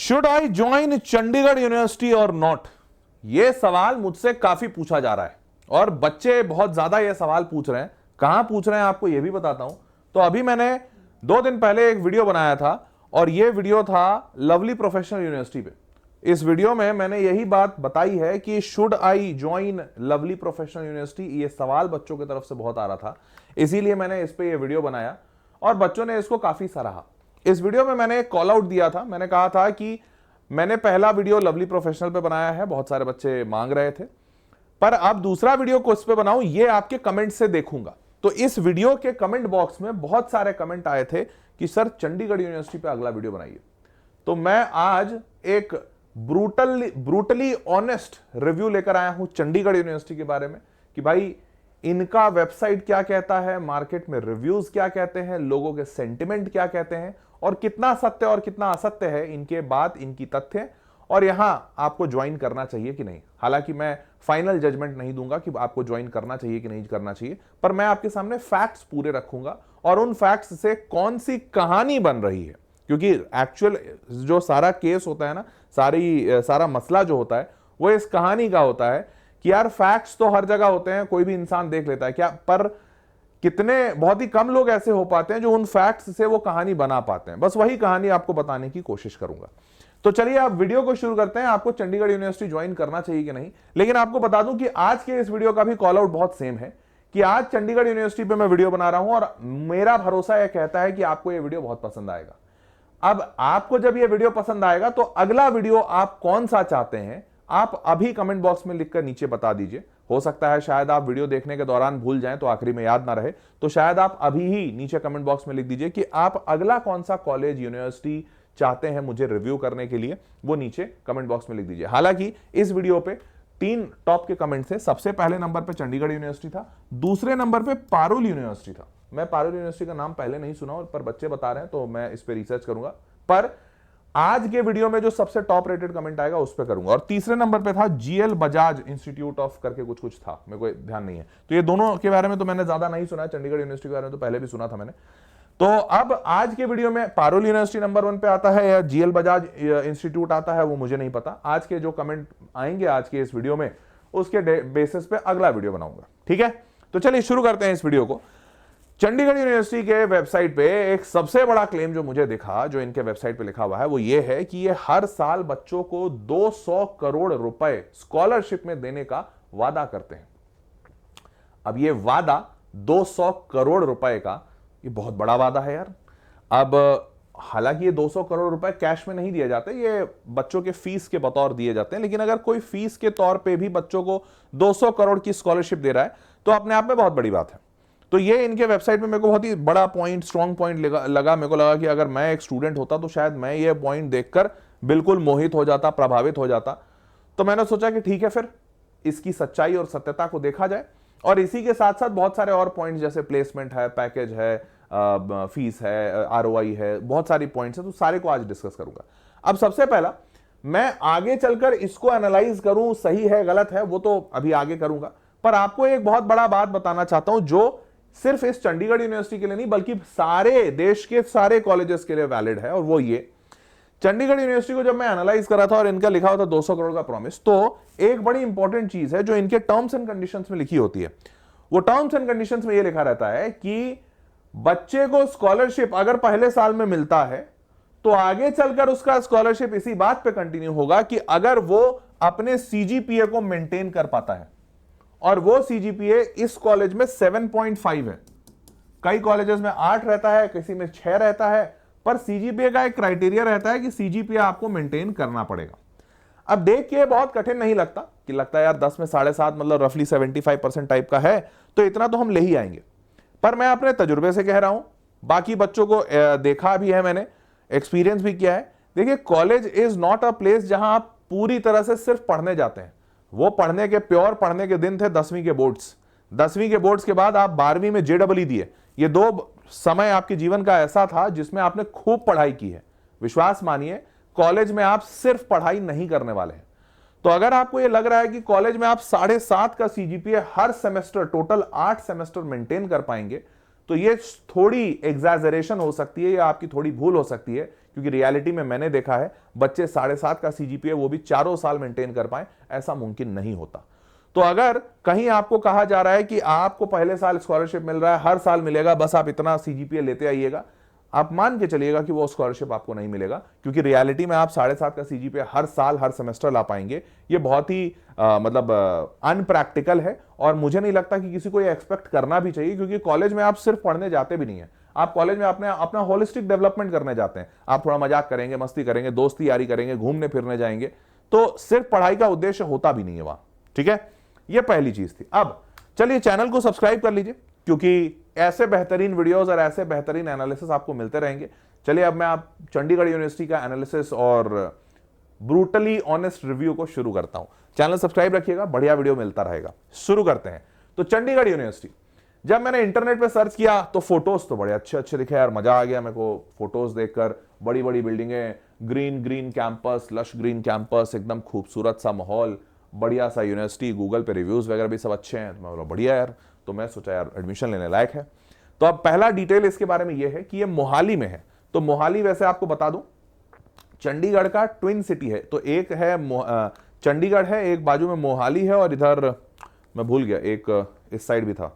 Should I join Chandigarh university और not? यह सवाल मुझसे काफी पूछा जा रहा है और बच्चे बहुत ज्यादा यह सवाल पूछ रहे हैं। कहां पूछ रहे हैं आपको यह भी बताता हूं। तो अभी मैंने 2 दिन पहले एक वीडियो बनाया था और यह वीडियो था लवली प्रोफेशनल यूनिवर्सिटी पे। इस वीडियो में मैंने यही बात बताई है कि should I join lovely professional university. यह सवाल बच्चों की तरफ से बहुत आ रहा था, इसीलिए मैंने इस पे यह वीडियो बनाया और बच्चों ने इसको काफी सराहा। इस वीडियो में मैंने एक कॉल आउट दिया था। मैंने कहा था कि मैंने पहला वीडियो लवली प्रोफेशनल पे बनाया है, बहुत सारे बच्चे मांग रहे थे, पर अब दूसरा वीडियो को इस पे बनाऊं, ये आपके कमेंट से देखूंगा। तो इस वीडियो के कमेंट बॉक्स में बहुत सारे कमेंट आए थे कि सर चंडीगढ़ यूनिवर्सिटी पे अगला वीडियो बनाइए। तो मैं आज एक ब्रूटली ऑनेस्ट रिव्यू लेकर आया हूं चंडीगढ़ यूनिवर्सिटी के बारे में कि भाई इनका वेबसाइट क्या कहता है, मार्केट में रिव्यूज क्या कहते हैं, लोगों के सेंटिमेंट क्या कहते हैं और कितना सत्य और कितना असत्य है इनके बात, इनकी तथ्य, और यहां आपको ज्वाइन करना चाहिए कि नहीं। हालांकि मैं फाइनल जजमेंट नहीं दूंगा कि आपको ज्वाइन करना चाहिए कि नहीं करना चाहिए, पर मैं आपके सामने फैक्ट्स पूरे रखूंगा और उन फैक्ट्स से कौन सी कहानी बन रही है, क्योंकि एक्चुअल जो सारा केस होता है ना, सारा मसला जो होता है वो इस कहानी का होता है कि यार फैक्ट्स तो हर जगह होते हैं, कोई भी इंसान देख लेता है क्या, पर कितने बहुत ही कम लोग ऐसे हो पाते हैं जो उन फैक्ट्स से वो कहानी बना पाते हैं। बस वही कहानी आपको बताने की कोशिश करूंगा। तो चलिए आप वीडियो को शुरू करते हैं। आपको चंडीगढ़ यूनिवर्सिटी ज्वाइन करना चाहिए कि नहीं, लेकिन आपको बता दूं कि आज के इस वीडियो का भी कॉल आउट बहुत सेम है कि आज चंडीगढ़ यूनिवर्सिटी पे मैं वीडियो बना रहा हूं और मेरा भरोसा यह कहता है कि आपको यह वीडियो बहुत पसंद आएगा। अब आपको जब यह वीडियो पसंद आएगा तो अगला वीडियो आप कौन सा चाहते हैं आप अभी कमेंट बॉक्स में लिखकर नीचे बता दीजिए। हो सकता है शायद आप वीडियो देखने के दौरान भूल जाएं तो आखिरी में याद ना रहे, तो शायद आप अभी ही नीचे कमेंट बॉक्स में लिख दीजिए कि आप अगला कौन सा कॉलेज यूनिवर्सिटी चाहते हैं मुझे रिव्यू करने के लिए, वो नीचे कमेंट बॉक्स में लिख दीजिए। हालांकि इस वीडियो पे 3 टॉप के कमेंट्स थे। सबसे पहले नंबर पे चंडीगढ़ यूनिवर्सिटी था, दूसरे नंबर पे पारुल यूनिवर्सिटी था। मैं पारुल यूनिवर्सिटी का नाम पहले नहीं सुना पर बच्चे बता रहे हैं तो मैं इस पे रिसर्च करूंगा, पर आज के वीडियो में जो सबसे टॉप रेटेड कमेंट आएगा उस पे करूंगा। और तीसरे नंबर पे था जीएल बजाज इंस्टीट्यूट ऑफ करके कुछ था, मेरे को ध्यान नहीं है। तो ये दोनों के बारे में तो मैंने ज्यादा नहीं सुना, चंडीगढ़ यूनिवर्सिटी के बारे में तो पहले भी सुना था मैंने। तो अब आज के वीडियो में पारुल यूनिवर्सिटी नंबर 1 पे आता है या जीएल बजाज इंस्टीट्यूट आता है वो मुझे नहीं पता। आज के जो कमेंट आएंगे आज के इस वीडियो में उसके बेसिस पे अगला वीडियो बनाऊंगा, ठीक है। तो चलिए शुरू करते हैं इस वीडियो को। चंडीगढ़ यूनिवर्सिटी के वेबसाइट पे एक सबसे बड़ा क्लेम जो मुझे दिखा, जो इनके वेबसाइट पे लिखा हुआ है, वो ये है कि ये हर साल बच्चों को 200 करोड़ रुपए स्कॉलरशिप में देने का वादा करते हैं। अब ये वादा 200 करोड़ रुपए का, ये बहुत बड़ा वादा है यार। अब हालांकि ये 200 करोड़ रुपए कैश में नहीं दिए जाते, ये बच्चों के फीस के बतौर दिए जाते हैं, लेकिन अगर कोई फीस के तौर पे भी बच्चों को 200 करोड़ की स्कॉलरशिप दे रहा है तो अपने आप में बहुत बड़ी बात है। तो ये इनके वेबसाइट में मेरे को बहुत ही बड़ा पॉइंट, स्ट्रॉन्ग पॉइंट लगा। मेरे को लगा कि अगर मैं एक स्टूडेंट होता तो शायद मैं ये पॉइंट देखकर बिल्कुल मोहित हो जाता, प्रभावित हो जाता। तो मैंने सोचा कि ठीक है, फिर इसकी सच्चाई और सत्यता को देखा जाए और इसी के साथ साथ बहुत सारे और पॉइंट जैसे प्लेसमेंट है, पैकेज है, फीस है, आरओआई है, बहुत सारी पॉइंट्स है, तो सारे को आज डिस्कस करूंगा। अब सबसे पहला मैं आगे चलकर इसको एनालाइज करूं, सही है गलत है वो तो अभी आगे करूंगा, पर आपको एक बहुत बड़ा बात बताना चाहता हूं जो सिर्फ इस चंडीगढ़ यूनिवर्सिटी के लिए नहीं बल्कि सारे देश के सारे कॉलेजेस के लिए वैलिड है। और वो ये, चंडीगढ़ यूनिवर्सिटी को जब मैं एनालाइज करा था और इनका लिखा हुआ था 200 करोड़ का प्रॉमिस, तो एक बड़ी इंपॉर्टेंट चीज है जो इनके टर्म्स एंड कंडीशंस में लिखी होती है। वो टर्म्स एंड कंडीशंस में ये लिखा रहता है कि बच्चे को स्कॉलरशिप अगर पहले साल में मिलता है तो आगे चलकर उसका स्कॉलरशिप इसी बात पे कंटिन्यू होगा कि अगर वो अपने सीजीपीए को मेंटेन कर पाता है, और वो सीजीपीए इस कॉलेज में 7.5 है। कई कॉलेजेस में 8 रहता है, किसी में 6 रहता है, पर सीजीपीए का एक क्राइटेरिया रहता है कि सीजीपीए आपको मेंटेन करना पड़ेगा। अब देख के बहुत कठिन नहीं लगता कि लगता है यार 10 में 7.5 मतलब रफली 75% टाइप का है, तो इतना तो हम ले ही आएंगे। पर मैं अपने तजुर्बे से कह रहा हूं, बाकी बच्चों को देखा भी है मैंने, एक्सपीरियंस भी किया है। देखिए, college is not a place जहां आप पूरी तरह से सिर्फ पढ़ने जाते हैं। वो पढ़ने के प्योर पढ़ने के दिन थे 10वीं के बोर्ड्स। 10वीं के बोर्ड्स के बाद आप 12वीं में जेडबलई दिए। ये 2 समय आपके जीवन का ऐसा था जिसमें आपने खूब पढ़ाई की है। विश्वास मानिए, कॉलेज में आप सिर्फ पढ़ाई नहीं करने वाले हैं। तो अगर आपको ये लग रहा है कि कॉलेज में आप 7.5 का सीजीपीए हर सेमेस्टर, टोटल 8 सेमेस्टर मेंटेन कर पाएंगे, तो ये थोड़ी एग्जैजरेशन हो सकती है या आपकी थोड़ी भूल हो सकती है, क्योंकि रियलिटी में मैंने देखा है बच्चे 7.5 का सीजीपीए वो भी चारों साल मेंटेन कर पाए, ऐसा मुमकिन नहीं होता। तो अगर कहीं आपको कहा जा रहा है कि आपको पहले साल स्कॉलरशिप मिल रहा है, हर साल मिलेगा, बस आप इतना सीजीपीए लेते आइएगा, आप मान के चलिएगा कि वो स्कॉलरशिप आपको नहीं मिलेगा, क्योंकि रियलिटी में आप 7.5 का सीजीपीए हर साल हर सेमेस्टर ला पाएंगे, ये बहुत ही मतलब अनप्रैक्टिकल है। और मुझे नहीं लगता कि किसी को ये एक्सपेक्ट करना भी चाहिए, क्योंकि कॉलेज में आप सिर्फ पढ़ने जाते भी नहीं है, आप कॉलेज में अपना होलिस्टिक डेवलपमेंट करने जाते हैं। आप थोड़ा मजाक करेंगे, मस्ती करेंगे, दोस्ती यारी करेंगे, घूमने फिरने जाएंगे, तो सिर्फ पढ़ाई का उद्देश्य होता भी नहीं है वहां। ठीक है, ये पहली चीज थी। अब चलिए चैनल को सब्सक्राइब कर लीजिए, क्योंकि ऐसे बेहतरीन वीडियोस और ऐसे बेहतरीन एनालिसिस आपको मिलते रहेंगे। चलिए अब मैं आप चंडीगढ़ यूनिवर्सिटी का एनालिसिस और ब्रूटली ऑनेस्ट रिव्यू को शुरू करता हूं। चैनल सब्सक्राइब रखिएगा, बढ़िया वीडियो मिलता रहेगा। शुरू करते हैं। तो चंडीगढ़ यूनिवर्सिटी, जब मैंने इंटरनेट पे सर्च किया तो फोटोज तो बड़े अच्छे अच्छे दिखे यार, मजा आ गया मेरे को फोटोज देखकर। बड़ी बड़ी बिल्डिंगें, green green campus, lush green campus, एकदम खूबसूरत सा माहौल, बढ़िया सा यूनिवर्सिटी, गूगल पे रिव्यूज वगैरह भी सब अच्छे हैं। तो मैं बोला बढ़िया यार, तो मैं सोचा यार एडमिशन लेने लायक है। तो अब पहला डिटेल इसके बारे में यह है कि ये मोहाली में है। तो मोहाली वैसे आपको बता दूं चंडीगढ़ का ट्विन सिटी है। तो एक है चंडीगढ़ है, एक बाजू में मोहाली है, और इधर मैं भूल गया एक इस साइड भी था,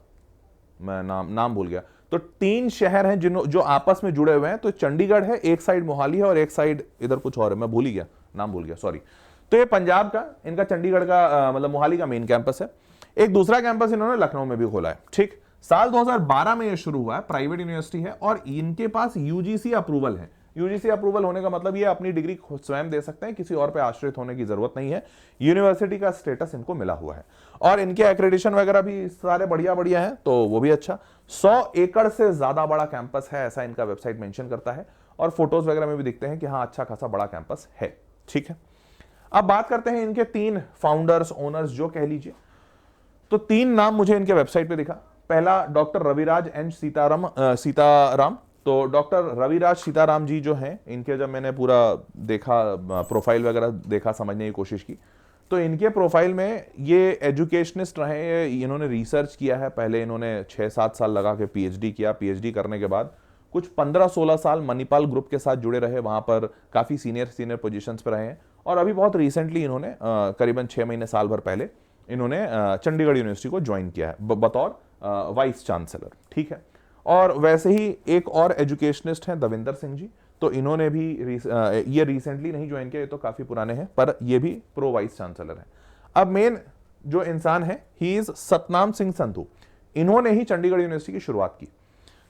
मैं नाम भूल गया। तो 3 शहर हैं जो आपस में जुड़े हुए हैं। तो चंडीगढ़ है, एक साइड मोहाली है, और एक साइड इधर कुछ और है, मैं भूल ही गया, नाम भूल गया, सॉरी। तो ये पंजाब का, इनका चंडीगढ़ का मतलब मोहाली का मेन कैंपस है। एक दूसरा कैंपस इन्होंने लखनऊ में भी खोला है। ठीक, साल 2012 में ये शुरू हुआ है, प्राइवेट यूनिवर्सिटी है, और इनके पास यूजीसी अप्रूवल है। यूजीसी अप्रूवल होने का मतलब ये अपनी डिग्री स्वयं दे सकते हैं, किसी और पे आश्रित होने की जरूरत नहीं है। यूनिवर्सिटी का स्टेटस इनको मिला हुआ है, और इनके एक्रेडिशन वगैरह भी सारे बढ़िया बढ़िया हैं, तो वो भी अच्छा। 100 एकड़ से ज्यादा बड़ा कैंपस है, ऐसा इनका वेबसाइट मेंशन करता है, और फोटोज वगैरह में भी दिखते हैं कि हाँ अच्छा खासा बड़ा कैंपस है। ठीक है, अब बात करते हैं इनके 3 फाउंडर्स, ओनर्स जो कह लीजिए। तो 3 नाम मुझे इनके वेबसाइट पे दिखा। पहला डॉक्टर रविराज एन सीताराम। तो डॉक्टर रविराज सीताराम जी जो हैं, इनके जब मैंने पूरा देखा, प्रोफाइल वगैरह देखा, समझने की कोशिश की, तो इनके प्रोफाइल में ये एजुकेशनिस्ट रहे, इन्होंने रिसर्च किया है। पहले इन्होंने 6-7 साल लगा के पीएचडी किया। पीएचडी करने के बाद कुछ 15-16 साल मणिपाल ग्रुप के साथ जुड़े रहे, वहां पर काफी सीनियर पोजीशंस पर रहे हैं। और अभी बहुत रिसेंटली इन्होंने करीबन 6 महीने साल भर पहले इन्होंने चंडीगढ़ यूनिवर्सिटी को ज्वाइन किया है बतौर वाइस चांसलर। ठीक है, और वैसे ही एक और एजुकेशनिस्ट हैं दविंदर सिंह जी। तो इन्होंने भी ये रिसेंटली नहीं ज्वाइन किया, ये तो काफी पुराने हैं, पर ये भी प्रो वाइस चांसलर हैं। अब मेन जो इंसान है, ही इज सतनाम सिंह संधू। इन्होंने ही चंडीगढ़ यूनिवर्सिटी की शुरुआत की।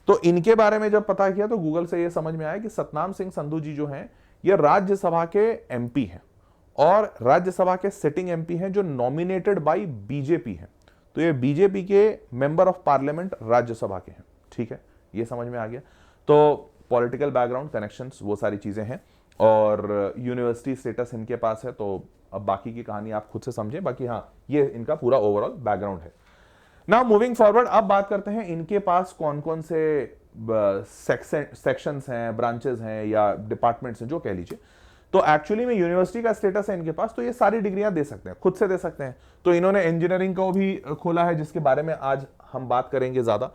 तो इनके बारे में जब पता किया तो गूगल से ये समझ में आया कि सतनाम सिंह संधू जी जो हैं, ये राज्यसभा के एमपी हैं, और राज्यसभा के सिटिंग एमपी हैं जो नॉमिनेटेड बाय बीजेपी हैं। तो ये बीजेपी के मेंबर ऑफ पार्लियामेंट राज्यसभा के हैं। ठीक है, ये समझ में आ गया। तो पॉलिटिकल बैकग्राउंड, कनेक्शंस, वो सारी चीजें हैं, और यूनिवर्सिटी स्टेटस इनके पास है। तो अब बाकी की कहानी आप खुद से समझें, बाकी हाँ ये इनका पूरा ओवरऑल बैकग्राउंड है। नाउ मूविंग फॉरवर्ड, अब बात करते हैं इनके पास कौन कौन से सेक्शंस हैं, ब्रांचेस हैं, या डिपार्टमेंट्स हैं जो कह लीजिए। तो एक्चुअली में यूनिवर्सिटी का स्टेटस है इनके पास, तो ये सारी डिग्रियां दे सकते हैं, खुद से दे सकते हैं। तो इन्होंने इंजीनियरिंग को भी खोला है, जिसके बारे में आज हम बात करेंगे ज्यादा।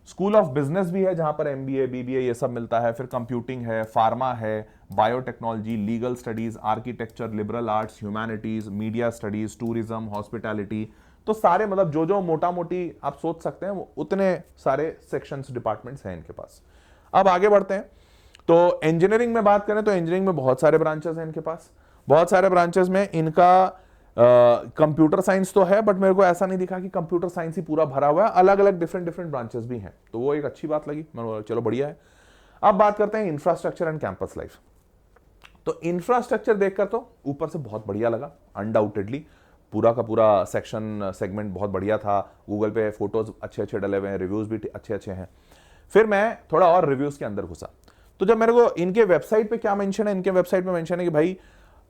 स्कूल ऑफ बिजनेस भी है, जहां पर एमबीए, बीबीए ये सब मिलता है। फिर कंप्यूटिंग है, फार्मा है, biotechnology, legal studies, architecture, liberal arts, humanities, media studies, tourism, hospitality. तो सारे मतलब जो मोटा मोटी आप सोच सकते हैं, वो उतने सारे सेक्शंस, डिपार्टमेंट्स हैं इनके पास। अब आगे बढ़ते हैं। तो इंजीनियरिंग में बात करें तो इंजीनियरिंग में बहुत सारे ब्रांचेस हैं इनके पास। बहुत सारे ब्रांचेस में इनका कंप्यूटर साइंस तो है, बट मेरे को ऐसा नहीं दिखा कि कंप्यूटर साइंस ही पूरा भरा हुआ है, अलग अलग डिफरेंट ब्रांचेस भी हैं। तो वो एक अच्छी बात लगी, मैं चलो बढ़िया है। अब बात करते हैं इंफ्रास्ट्रक्चर एंड कैंपस लाइफ। तो इंफ्रास्ट्रक्चर देखकर तो ऊपर से बहुत बढ़िया लगा, अनडाउटेडली पूरा का पूरा सेगमेंट बहुत बढ़िया था। गूगल पे फोटोज अच्छे अच्छे डले हुए हैं, रिव्यूज भी अच्छे अच्छे हैं। फिर मैं थोड़ा और रिव्यूज के अंदर घुसा, तो जब मेरे को इनके वेबसाइट पे क्या मेंशन है, इनके वेबसाइट पे मेंशन है कि भाई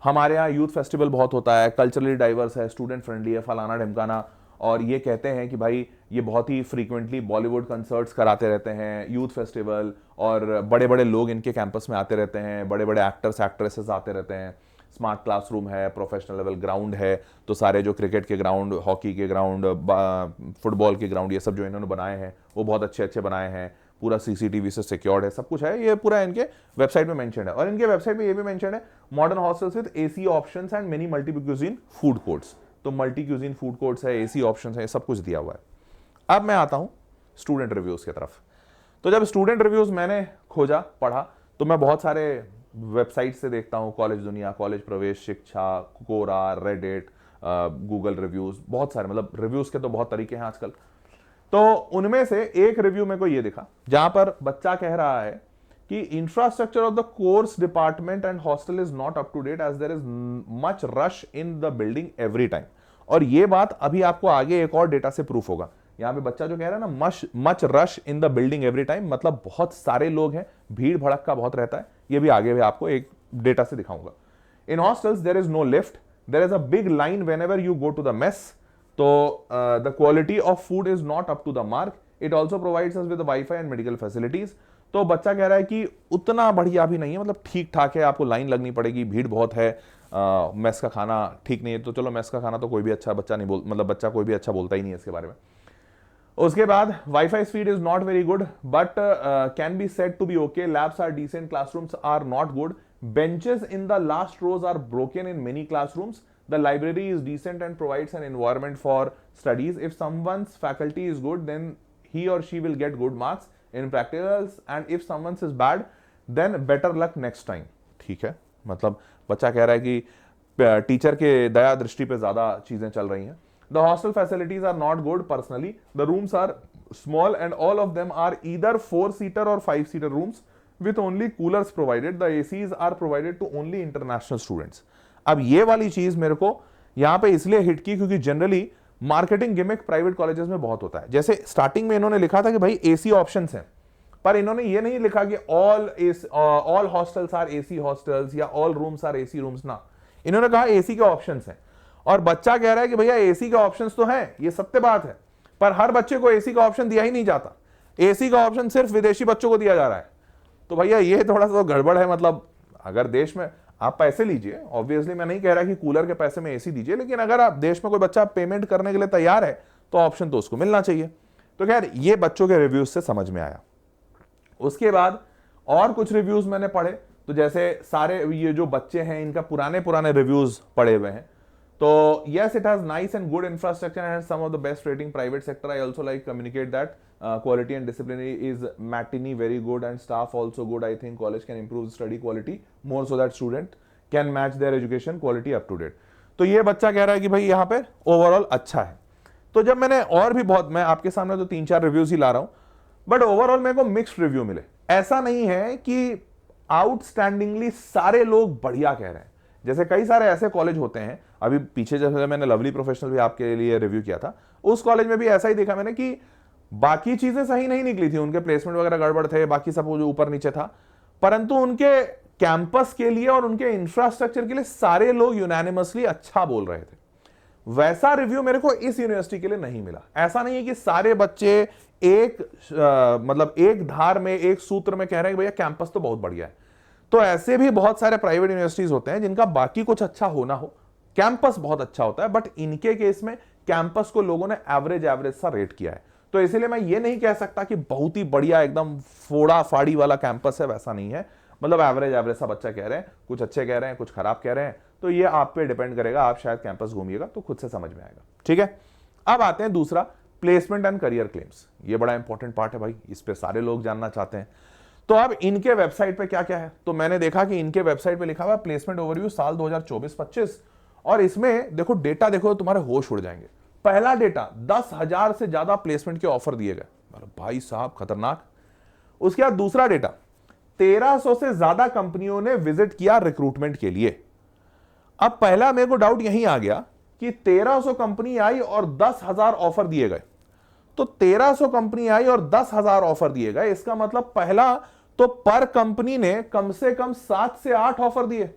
हमारे यहाँ यूथ फेस्टिवल बहुत होता है, कल्चरली डाइवर्स है, स्टूडेंट फ्रेंडली है, फलाना ढिमकाना, और ये कहते हैं कि भाई ये बहुत ही फ्रीक्वेंटली बॉलीवुड कंसर्ट्स कराते रहते हैं, यूथ फेस्टिवल, और बड़े बड़े लोग इनके कैंपस में आते रहते हैं, बड़े बड़े एक्टर्स एक्ट्रेसेस आते रहते हैं, स्मार्ट क्लासरूम है, प्रोफेशनल लेवल ग्राउंड है। तो सारे जो क्रिकेट के ग्राउंड, हॉकी के ग्राउंड, फुटबॉल के ग्राउंड, ये सब जो इन्होंने बनाए हैं वो बहुत अच्छे अच्छे बनाए हैं। पूरा सीसीटीवी से सिक्योर्ड है, सब कुछ है, ये पूरा इनके वेबसाइट में मेंशन है। और इनके वेबसाइट में ये भी मेंशन है modern hostels with AC options and many multi cuisine food courts. तो मल्टी क्यूजीन फूड कोर्ट्स है, एसी ऑप्शंस है, सब कुछ दिया हुआ है। अब मैं आता हूं स्टूडेंट रिव्यूज की तरफ। तो जब स्टूडेंट रिव्यूज मैंने खोजा, पढ़ा, तो मैं बहुत सारे वेबसाइट से देखता हूं, कॉलेज दुनिया, कॉलेज प्रवेश शिक्षा, कोरा, रेडिट, गूगल रिव्यूज, बहुत सारे, मतलब रिव्यूज के तो बहुत तरीके हैं आजकल। तो उनमें से एक रिव्यू मेरे को ये दिखा जहां पर बच्चा कह रहा है कि infrastructure of the course department and hostel is not up to date as there is much rush in the building every time. और ये बात अभी आपको आगे एक और डेटा से प्रूफ होगा। यहां पे बच्चा जो कह रहा है ना, much rush in the building every time, मतलब बहुत सारे लोग हैं, भीड़ भड़क बहुत रहता है। ये भी आगे भी आपको एक डेटा से दिखाऊंगा। In hostels there is no lift, there is a big line whenever you go to the mess. तो the quality of food is not up to the mark. It also provides us with wifi and medical facilities. तो बच्चा कह रहा है कि उतना बढ़िया भी नहीं है, मतलब ठीक ठाक है, आपको लाइन लगनी पड़ेगी, भीड़ बहुत है, मेस का खाना ठीक नहीं है। तो चलो मेस का खाना तो कोई भी अच्छा बच्चा नहीं बोल, मतलब बच्चा कोई भी अच्छा बोलता ही नहीं है इसके बारे में। उसके बाद wifi speed is not very good but can be said to be okay. Labs are decent, classrooms are not good, benches in the last rows are broken in many classrooms. The library is decent and provides an environment for studies. If someone's faculty is good, then he or she will get good marks in practicals, and if someone's is bad, then better luck next time. ठीक है, मतलब बच्चा कह रहा है कि teacher के दया दृष्टि पे ज्यादा चीजें चल रही हैं। The hostel facilities are not good personally. The rooms are small and all of them are either 4-seater or 5-seater rooms with only coolers provided. The ACs are provided to only international students. अब ये वाली चीज मेरे को यहां पे इसलिए hit की क्योंकि generally marketing gimmick private colleges में बहुत होता है। जैसे स्टार्टिंग में इन्होंने लिखा था कि भाई एसी ऑप्शंस हैं, पर इन्होंने ये नहीं लिखा कि all hostels are AC hostels या all rooms are AC rooms ना। इन्होंने कहा एसी के ऑप्शंस हैं। और बच्चा कह रहा है कि भैया एसी के ऑप्शंस तो हैं, ये सत्य बात है, पर हर बच्चे को एसी का ऑप्शन दिया ही नहीं जाता। एसी का ऑप्शन सिर्फ विदेशी बच्चों को दिया जा रहा है। तो भैया ये थोड़ा सा गड़बड़ है। मतलब अगर देश में आप पैसे लीजिए, ऑब्वियसली मैं नहीं कह रहा कि कूलर के पैसे में एसी दीजिए, लेकिन अगर आप देश में कोई बच्चा पेमेंट करने के लिए तैयार है तो ऑप्शन तो उसको मिलना चाहिए। तो खैर ये बच्चों के रिव्यूज से समझ में आया। उसके बाद और कुछ रिव्यूज मैंने पढ़े, तो जैसे सारे ये जो बच्चे हैं इनका पुराने रिव्यूज पढ़े हुए हैं। तो yes, it has nice and good infrastructure and has some of the best rating private sector. I also like communicate that quality and discipline is matinee very good and staff also good. I think college can improve study quality more so that student can match their education quality up to date. तो ये बच्चा कह रहा है कि भाई यहाँ पे ओवरऑल अच्छा है। तो जब मैंने और भी बहुत, मैं आपके सामने तो 3-4 रिव्यूज ही ला रहा हूँ, बट ओवरऑल मेरे को मिक्स्ड रिव्यू मिले। ऐसा नहीं है कि आउटस्टैंडिंगली सारे लोग बढ़िया कह रहे हैं। जैसे कई सारे ऐसे कॉलेज होते हैं, अभी पीछे जैसे मैंने लवली प्रोफेशनल भी आपके लिए रिव्यू किया था, उस कॉलेज में भी ऐसा ही देखा मैंने कि बाकी चीजें सही नहीं निकली थी, उनके प्लेसमेंट वगैरह गड़बड़ थे, बाकी सब जो ऊपर नीचे था, परंतु उनके कैंपस के लिए और उनके इंफ्रास्ट्रक्चर के लिए सारे लोग यूनानिमसली अच्छा बोल रहे थे। वैसा रिव्यू मेरे को इस यूनिवर्सिटी के लिए नहीं मिला। ऐसा नहीं है कि सारे बच्चे मतलब एक धार में, एक सूत्र में कह रहे हैं कि भैया कैंपस तो बहुत बढ़िया है। तो ऐसे भी बहुत सारे प्राइवेट यूनिवर्सिटीज होते हैं जिनका बाकी कुछ अच्छा होना हो, कैंपस बहुत अच्छा होता है, बट इनके केस में कैंपस को लोगों ने एवरेज सा रेट किया है। तो इसीलिए मैं ये नहीं कह सकता कि बहुत ही बढ़िया एकदम फोड़ा फाड़ी वाला कैंपस है, वैसा नहीं है। मतलब एवरेज सा बच्चा कह रहे हैं, कुछ अच्छे कह रहे हैं, कुछ खराब कह रहे हैं। तो ये आप पे डिपेंड करेगा, आप शायद कैंपस घूमिएगा तो खुद से समझ में आएगा। ठीक है, अब आते हैं दूसरा, प्लेसमेंट एंड करियर क्लेम्स। ये बड़ा इंपॉर्टेंट पार्ट है भाई, इस पे सारे लोग जानना चाहते हैं। तो अब इनके वेबसाइट पे क्या क्या है, तो मैंने देखा कि इनके वेबसाइट पे लिखा हुआ प्लेसमेंट ओवरव्यू साल 2024-25, और इसमें देखो डेटा देखो, तुम्हारे होश उड़ जाएंगे। पहला डेटा 10,000 से ज्यादा प्लेसमेंट के ऑफर दिए गए, भाई साहब खतरनाक। उसके बाद दूसरा डेटा 1300 से ज्यादा कंपनियों ने विजिट किया रिक्रूटमेंट के लिए। अब पहला मेरे को डाउट यहीं आ गया कि 1300 कंपनी आई और 10,000 ऑफर दिए गए। तो 1300 कंपनी आई और 10,000 ऑफर दिए गए, इसका मतलब पहला तो पर कंपनी ने कम से कम 7 से 8 ऑफर दिए।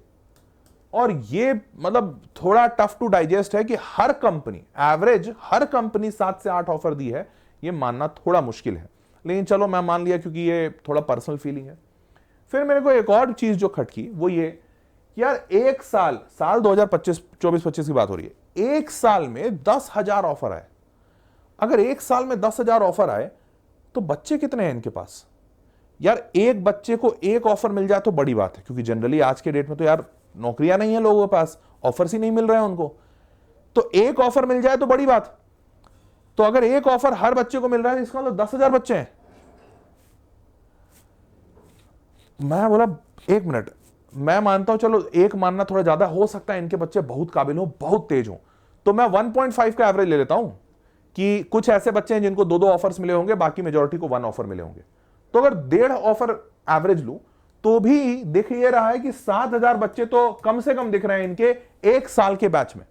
और ये मतलब थोड़ा टफ टू डाइजेस्ट है कि हर कंपनी, एवरेज हर कंपनी 7 से 8 ऑफर दी है, ये मानना थोड़ा मुश्किल है, लेकिन चलो मैं मान लिया क्योंकि ये थोड़ा पर्सनल फीलिंग है। फिर मेरे को एक और चीज जो खटकी वो ये, यार एक साल 2024-25 की बात हो रही है, एक साल में 10,000 ऑफर आए। अगर एक साल में 10,000 ऑफर आए तो बच्चे कितने हैं इनके पास, यार एक बच्चे को एक ऑफर मिल जाए तो बड़ी बात है, क्योंकि जनरली आज के डेट में तो यार नौकरियां नहीं है लोगों के पास, ऑफर्स ही नहीं मिल रहे हैं उनको, तो एक ऑफर मिल जाए तो बड़ी बात। तो अगर एक ऑफर हर बच्चे को मिल रहा है इसका मतलब 10,000 बच्चे हैं। मैं बोला एक मिनट, मैं मानता हूं चलो एक मानना थोड़ा ज्यादा हो सकता है, इनके बच्चे बहुत काबिल हो, बहुत तेज हो, तो मैं 1.5 का एवरेज ले लेता हूं कि कुछ ऐसे बच्चे हैं जिनको 2-2 ऑफर्स मिले होंगे, बाकी मेजोरिटी को 1 ऑफर मिले होंगे। तो अगर 1.5 ऑफर एवरेज लूं तो भी दिख ये रहा है कि 7,000 बच्चे तो कम से कम दिख रहे हैं इनके एक साल के बैच में।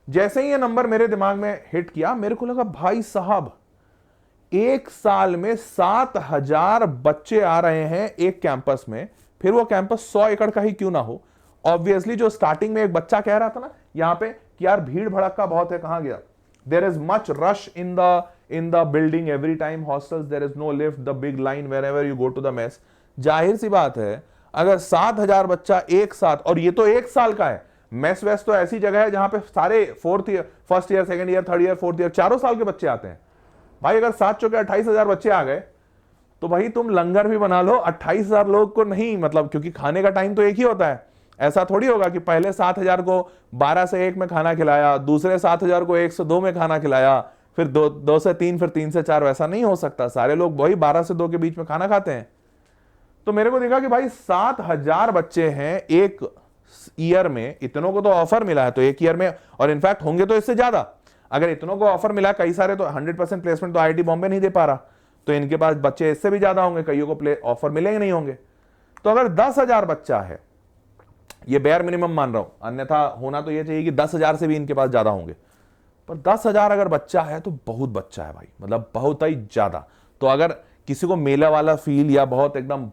जैसे ही ये नंबर मेरे दिमाग में हिट किया, मेरे को लगा भाई साहब एक साल में 7,000 बच्चे आ रहे हैं एक कैंपस में, फिर वो कैंपस 100 एकड़ का ही क्यों ना हो। ऑब्वियसली जो स्टार्टिंग में एक बच्चा कह रहा था ना यहां पे कि यार भीड़ भड़का बहुत है, कहां गया, there is much rush in the building every time, hostels, there is no lift, the big line wherever you go to the mess. जाहिर सी बात है अगर 7,000 बच्चा एक साथ, और ये तो एक साल का है, मेस वेस तो ऐसी जगह है जहां पे सारे first year, second year, third year, fourth year, चारों साल के बच्चे आते हैं। भाई अगर 7 चौके 28,000 बच्चे आ गए तो भाई तुम लंगर भी बना लो, 28,000 लोग को नहीं, मतलब क्योंकि खाने का टाइम तो एक ही होता है। ऐसा थोड़ी होगा कि पहले 7,000 को 12 से 1 में खाना खिलाया, दूसरे 7,000 को 1 से 2 में खाना खिलाया, फिर 2 से 3, फिर 3 से 4, वैसा नहीं हो सकता। सारे लोग वही 12 से 2 के बीच में खाना खाते हैं। तो मेरे को देखा कि भाई 7,000 बच्चे हैं एक ईयर में, इतनों को तो ऑफर मिला है तो एक ईयर में, और इनफैक्ट होंगे तो इससे ज्यादा। अगर इतनों को ऑफर मिला कई सारे, तो 100% प्लेसमेंट तो आईआईटी बॉम्बे नहीं दे पा रहा, तो इनके पास बच्चे इससे भी ज्यादा होंगे, कईयों को ऑफर मिलेंगे नहीं होंगे। तो अगर 10,000 बच्चा है, ये बेयर मिनिमम मान रहा हूं, अन्यथा होना तो ये चाहिए कि 10,000 से भी इनके पास ज्यादा होंगे, पर 10,000 अगर बच्चा है तो बहुत बच्चा है भाई, मतलब बहुत ही ज्यादा। तो अगर किसी को मेला वाला फील या बहुत एकदम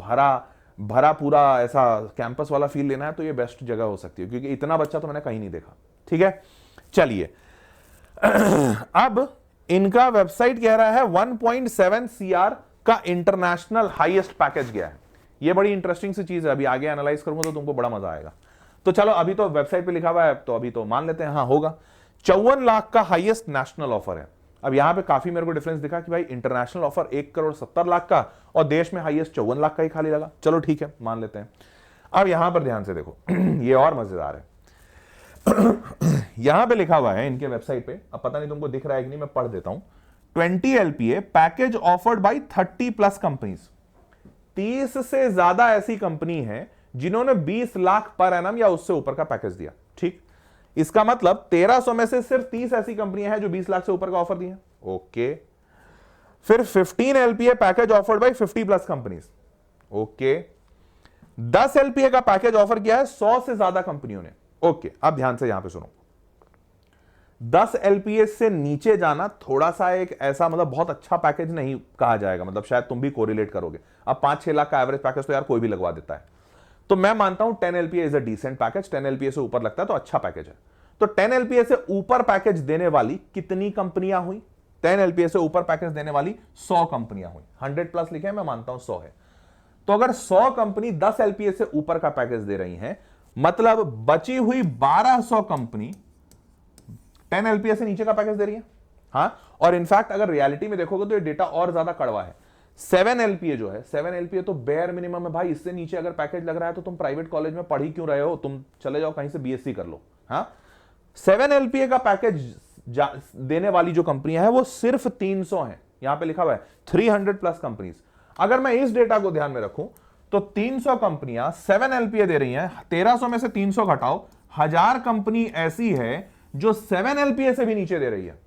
भरा पूरा ऐसा कैंपस वाला फील लेना है तो ये बेस्ट जगह हो सकती है, क्योंकि इतना बच्चा तो मैंने कहीं नहीं देखा। ठीक है, चलिए अब इनका वेबसाइट कह रहा है 1.7 CR का इंटरनेशनल हाईएस्ट पैकेज गया है। ये बड़ी इंटरेस्टिंग सी चीज है, अभी आगे एनालाइज करूंगा तो तुमको बड़ा मजा आएगा। तो चलो अभी तो वेबसाइट पे लिखा हुआ है तो अभी तो मान लेते हैं हाँ होगा। 54 लाख का हाईएस्ट नेशनल ऑफर है। अब यहां पे काफी मेरे को डिफरेंस दिखा कि भाई इंटरनेशनल ऑफर 1,70,00,000 का और देश में हाईएस्ट 54 लाख का ही खाली लगा। चलो ठीक है, मान लेते हैं। अब यहां पर ध्यान से देखो ये और मजेदार है। यहां पे लिखा हुआ है इनके वेबसाइट पे, अब पता नहीं तुमको दिख रहा है कि नहीं, मैं पढ़ देता हूं। 20 LPA package offered by 30+ companies. 30 से ज्यादा ऐसी कंपनी है जिन्होंने 20 लाख पर एनम या उससे ऊपर का पैकेज दिया। ठीक, इसका मतलब 1300 में से सिर्फ 30 ऐसी कंपनियां हैं जो 20 लाख से ऊपर का ऑफर दिए। ओके, फिर 15 LPA package offered by 50+ companies. Okay, 10 LPA का पैकेज ऑफर किया है 100 से ज्यादा कंपनियों ने। ओके, अब ध्यान से यहां पे सुनो, 10 LPA से नीचे जाना थोड़ा सा एक ऐसा मतलब बहुत अच्छा पैकेज नहीं कहा जाएगा, मतलब शायद तुम भी कोरिलेट करोगे। अब 5-6 लाख का एवरेज पैकेज तो यार कोई भी लगवा देता है, तो मैं मानता हूं 10 LPA is a decent package. 10 LPA से ऊपर लगता है तो अच्छा पैकेज है। तो 10 LPA से ऊपर पैकेज देने वाली कितनी कंपनियां हुई? 10 LPA से ऊपर पैकेज देने वाली 100 कंपनियां हुई। 100+ लिखे हैं, मैं मानता हूं 100 है। तो अगर 100 कंपनी 10 LPA से ऊपर का पैकेज दे रही हैं, मतलब बची हुई 1200 कंपनी 10 LPA से नीचे का पैकेज दे रही है। हाँ, और इनफैक्ट अगर रियलिटी में देखोगे तो ये डेटा और ज्यादा कड़वा है। 7 LPA जो है, 7 LPA तो बेयर मिनिमम है भाई। इससे नीचे अगर पैकेज लग रहा है तो तुम प्राइवेट कॉलेज में पढ़ ही क्यों रहे हो, तुम चले जाओ कहीं से BSc कर लो। हाँ, 7 LPA का पैकेज देने वाली जो कंपनियां हैं वो सिर्फ 300 हैं। यहां पे लिखा हुआ है 300+ कंपनीज। अगर मैं इस डेटा को ध्यान में रखूं तो 300 कंपनियां 7 LPA दे रही हैं। 1300 में से 300 घटाओ, 1000 कंपनी ऐसी है जो 7 LPA से भी नीचे दे रही है।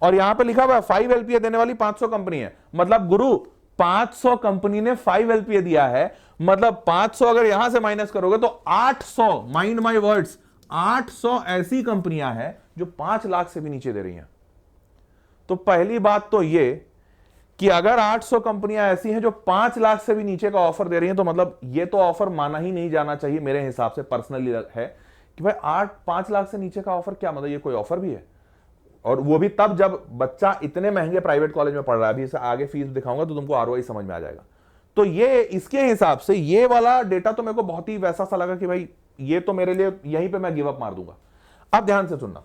और यहां पे लिखा हुआ है 5 LPA देने वाली 500 कंपनी है। मतलब गुरु 500 कंपनी ने 5 LPA दिया है, मतलब 500 अगर यहां से माइनस करोगे तो 800, माइंड माय वर्ड्स, 800 ऐसी कंपनियां हैं जो 5 लाख से भी नीचे दे रही हैं। तो पहली बात तो ये कि अगर 800 कंपनियां ऐसी हैं जो 5 लाख से भी नीचे का ऑफर दे रही हैं, तो मतलब ये तो ऑफर माना ही नहीं जाना चाहिए मेरे हिसाब से। पर्सनली है कि भाई 5 लाख से नीचे का ऑफर क्या, मतलब ये कोई ऑफर भी है? और वो भी तब जब बच्चा इतने महंगे प्राइवेट कॉलेज में पढ़ रहा है। अभी इसे आगे फीस दिखाऊंगा तो तुमको ROI समझ में आ जाएगा। तो ये इसके हिसाब से ये वाला डेटा तो मेरे को बहुत ही वैसा सा लगा कि भाई ये तो मेरे लिए यहीं पे मैं गिव अप मार दूंगा। अब ध्यान से सुनना,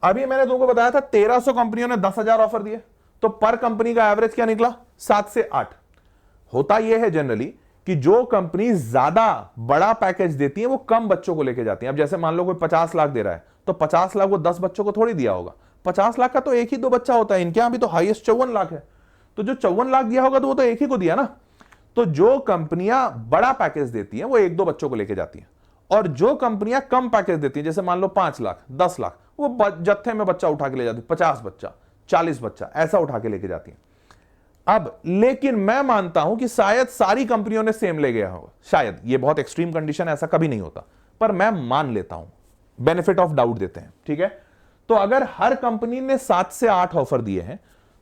अभी मैंने तुमको बताया था 1300 कंपनियों ने 10,000 ऑफर दिए, तो पर कंपनी का एवरेज क्या निकला? 7 से 8। होता यह है जनरली कि जो कंपनी ज्यादा बड़ा पैकेज देती है वो कम बच्चों को लेके जाती है। अब जैसे मान लो कोई 50 लाख दे रहा है तो 50 लाख वो 10 बच्चों को थोड़ी दिया होगा। 50 लाख का तो एक ही दो बच्चा होता है, इनके यहां भी तो हाईएस्ट 54 लाख है, तो जो 54 लाख दिया होगा तो वो तो एक ही को दिया ना। तो जो कंपनियां बड़ा पैकेज देती हैं वो एक दो बच्चों को लेके जाती हैं, और जो कंपनियां कम पैकेज देती हैं जैसे मान लो 5 लाख 10 लाख वो जत्थे में बच्चा उठा के ले जाती है, 50 बच्चा 40 बच्चा ऐसा उठा के लेके जाती है। अब लेकिन मैं मानता हूं कि शायद सारी कंपनियों ने सेम ले गया होगा, शायद ये बहुत एक्सट्रीम कंडीशन, ऐसा कभी नहीं होता, पर मैं मान लेता हूं, बेनिफिट ऑफ डाउट देते हैं, ठीक है। तो अगर हर कंपनी ने 7 से 8 ऑफर दिए हैं,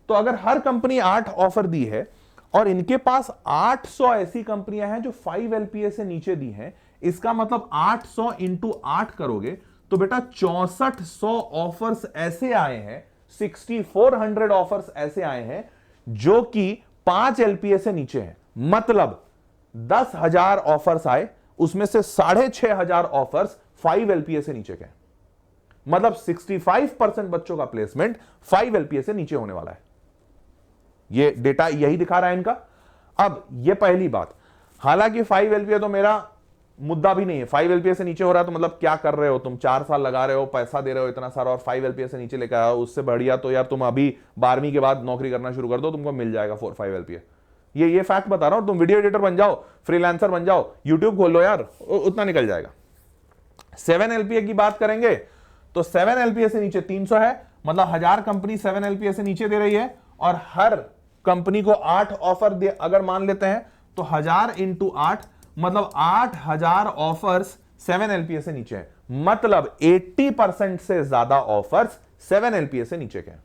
तो अगर हर कंपनी 8 ऑफर दी है और इनके पास 800 ऐसी कंपनियां हैं जो 5 LPA से नीचे दी हैं, इसका मतलब 800 इंटू 8 करोगे तो बेटा 6400 ऑफर्स ऐसे आए हैं, 6400 ऑफर्स ऐसे आए हैं जो कि 5 LPA से नीचे हैं। मतलब 10,000 ऑफर्स आए, उसमें से 6,500 ऑफर्स 5 LPA से नीचे के हैं। मतलब 65% बच्चों का प्लेसमेंट 5 LPA से नीचे होने वाला है। ये डेटा यही दिखा रहा है इनका। अब ये पहली बात, हालांकि 5 LPA तो मेरा मुद्दा भी नहीं है। 5 LPA से नीचे हो रहा है तो मतलब क्या कर रहे हो तुम, 4 साल लगा रहे हो, पैसा दे रहे हो इतना सारा, और 5 LPA से नीचे लेकर आओ, उससे बढ़िया तो यार तुम अभी 12वीं के बाद नौकरी करना शुरू कर दो, तुमको मिल जाएगा 4-5 LPA। ये फैक्ट बता रहा हूं, तुम वीडियो एडिटर बन जाओ, फ्रीलांसर बन जाओ, यूट्यूब खोल लो यार, उतना निकल जाएगा। 7 LPA की बात करेंगे तो 7 LPA से नीचे 300 है, मतलब 1000 कंपनी 7 LPA से नीचे दे रही है, और हर कंपनी को 8 ऑफर दे अगर मान लेते हैं तो 1000 इंटू 8 मतलब 8000 ऑफर्स 7 LPA से नीचे है। मतलब 80% से ज्यादा ऑफर्स 7 LPA से नीचे के हैं।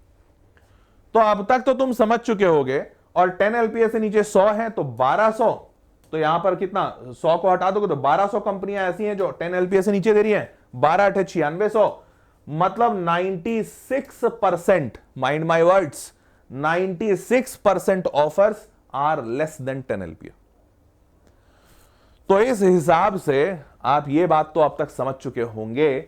तो अब तक तो तुम समझ चुके होगे, और 10 LPA से नीचे 100 है तो 1200, तो यहां पर कितना 100 को हटा दोगे तो 1200 कंपनियां ऐसी हैं जो 10 LPA से नीचे दे रही हैं, 12 8 9600, मतलब 96%, mind my words, 96% offers are less than 10 LPA। तो इस हिसाब से आप ये बात तो अब तक समझ चुके होंगे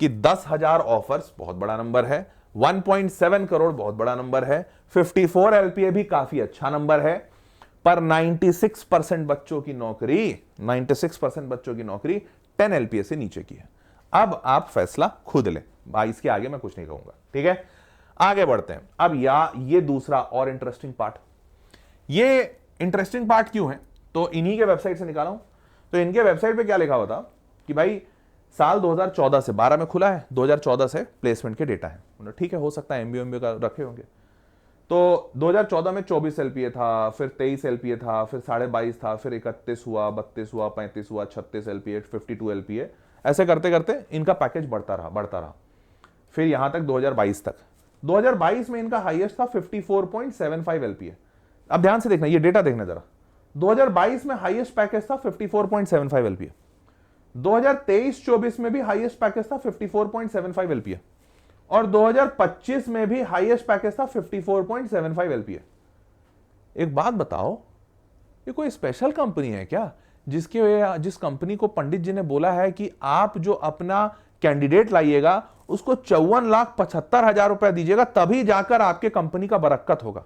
कि 10,000 ऑफर्स बहुत बड़ा नंबर है, 1.7 करोड़ बहुत बड़ा नंबर है, 54 LPA भी काफी अच्छा नंबर है, पर 96% बच्चों की नौकरी 10 LPA से नीचे की है। अब आप फैसला खुद लें, इसके आगे मैं कुछ नहीं कहूंगा, ठीक है। आगे बढ़ते हैं। अब ये दूसरा और इंटरेस्टिंग पार्ट, ये इंटरेस्टिंग पार्ट क्यों है, तो इन्हीं के वेबसाइट से निकाला हूं। तो इनके वेबसाइट पे क्या लिखा हुआ था कि भाई साल 2014 से 12 में खुला है, 2014 से प्लेसमेंट के डेटा है, ठीक है, हो सकता है MBA का रखे होंगे। तो 2014 में 24 LPA था, फिर 23 LPA था, फिर 22.5 था, फिर 31 हुआ, 32 हुआ, 35 हुआ, 36 LPA, 52 LPA, ऐसे करते करते इनका पैकेज बढ़ता रहा, फिर यहां तक 2022 तक। 2022 में इनका हाईएस्ट था 54.75 LPA। अब ध्यान से देखना, ये डेटा देखना जरा, 2022 में हाईएस्ट पैकेज था 54.75 LPA, 2023-24 में भी हाईएस्ट पैकेज था 54.75 LPA, और 2025 में भी हाईएस्ट पैकेज था 54.75 LPA। एक बात बताओ, ये कोई स्पेशल कंपनी है क्या जिस कंपनी को पंडित जी ने बोला है कि आप जो अपना कैंडिडेट लाइएगा उसको 54,75,000 रुपया दीजिएगा तभी जाकर आपके कंपनी का बरकत होगा?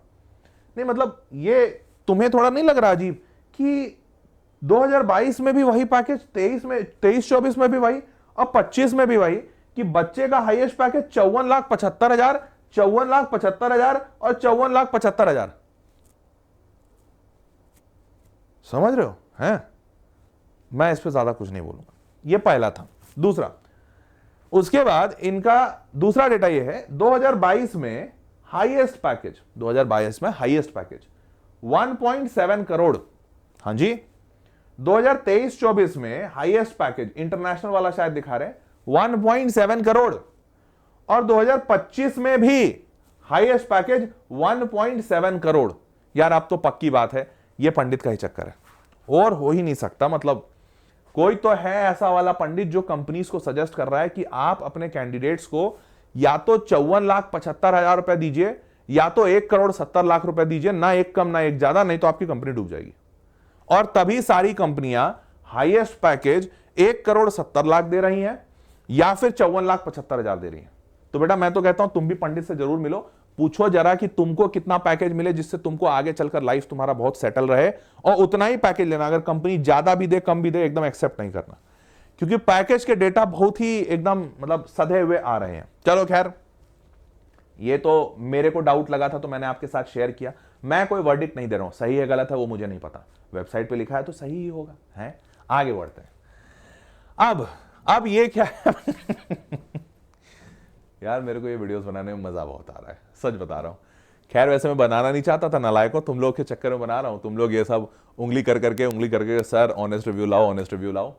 नहीं मतलब ये तुम्हें थोड़ा नहीं लग रहा अजीब कि 2022 में भी वही पैकेज, 23-24 में भी वही, और 25 में भी वही, कि बच्चे का हाईएस्ट पैकेज 54,75,000, 54,75,000 और 54,75,000। समझ रहे हो? हैं? मैं इस पे ज्यादा कुछ नहीं बोलूंगा। ये पहला था। दूसरा, उसके बाद इनका दूसरा डेटा ये है, 2022 में हाईएस्ट पैकेज, 2022 में हाईएस्ट पैकेज 1.7 करोड़। हां जी, 2023-24 में हाईएस्ट पैकेज, इंटरनेशनल वाला शायद दिखा रहे हैं, 1.7 करोड़, और 2025 में भी हाईएस्ट पैकेज 1.7 करोड़। यार अब तो पक्की बात है ये पंडित का ही चक्कर है, और हो ही नहीं सकता। मतलब कोई तो है ऐसा वाला पंडित जो कंपनीज को सजेस्ट कर रहा है कि आप अपने कैंडिडेट्स को या तो 54,75,000 रुपए दीजिए या तो 1,70,00,000 रुपए दीजिए, ना एक कम ना एक ज्यादा, नहीं तो आपकी कंपनी डूब जाएगी। और तभी सारी कंपनियां हाईएस्ट पैकेज 1,70,00,000 दे रही हैं या फिर 54,75,000 दे रही हैं। तो बेटा मैं तो कहता हूं तुम भी पंडित से जरूर मिलो, पूछो जरा कि तुमको कितना पैकेज मिले जिससे तुमको आगे चलकर लाइफ तुम्हारा बहुत सेटल रहे, और उतना ही पैकेज लेना। अगर कंपनी ज्यादा भी दे कम भी दे एकदम एक्सेप्ट नहीं करना, क्योंकि पैकेज के डेटा बहुत ही एकदम मतलब सधे हुए आ रहे हैं। चलो खैर, ये तो मेरे को डाउट लगा था तो मैंने आपके साथ शेयर किया। मैं कोई वर्डिक्ट नहीं दे रहा हूं, सही है गलत है वो मुझे नहीं पता, वेबसाइट पे लिखा है तो सही ही होगा है। आगे बढ़ते हैं। अब ये क्या है यार मेरे को ये वीडियोस बनाने में मजा बहुत आ रहा है, सच बता रहा हूं। खैर वैसे मैं बनाना नहीं चाहता था, नालायकों तुम लोग के चक्कर में बना रहा हूं। तुम लोग ये सब उंगली करके सर ऑनेस्ट रिव्यू लाओ,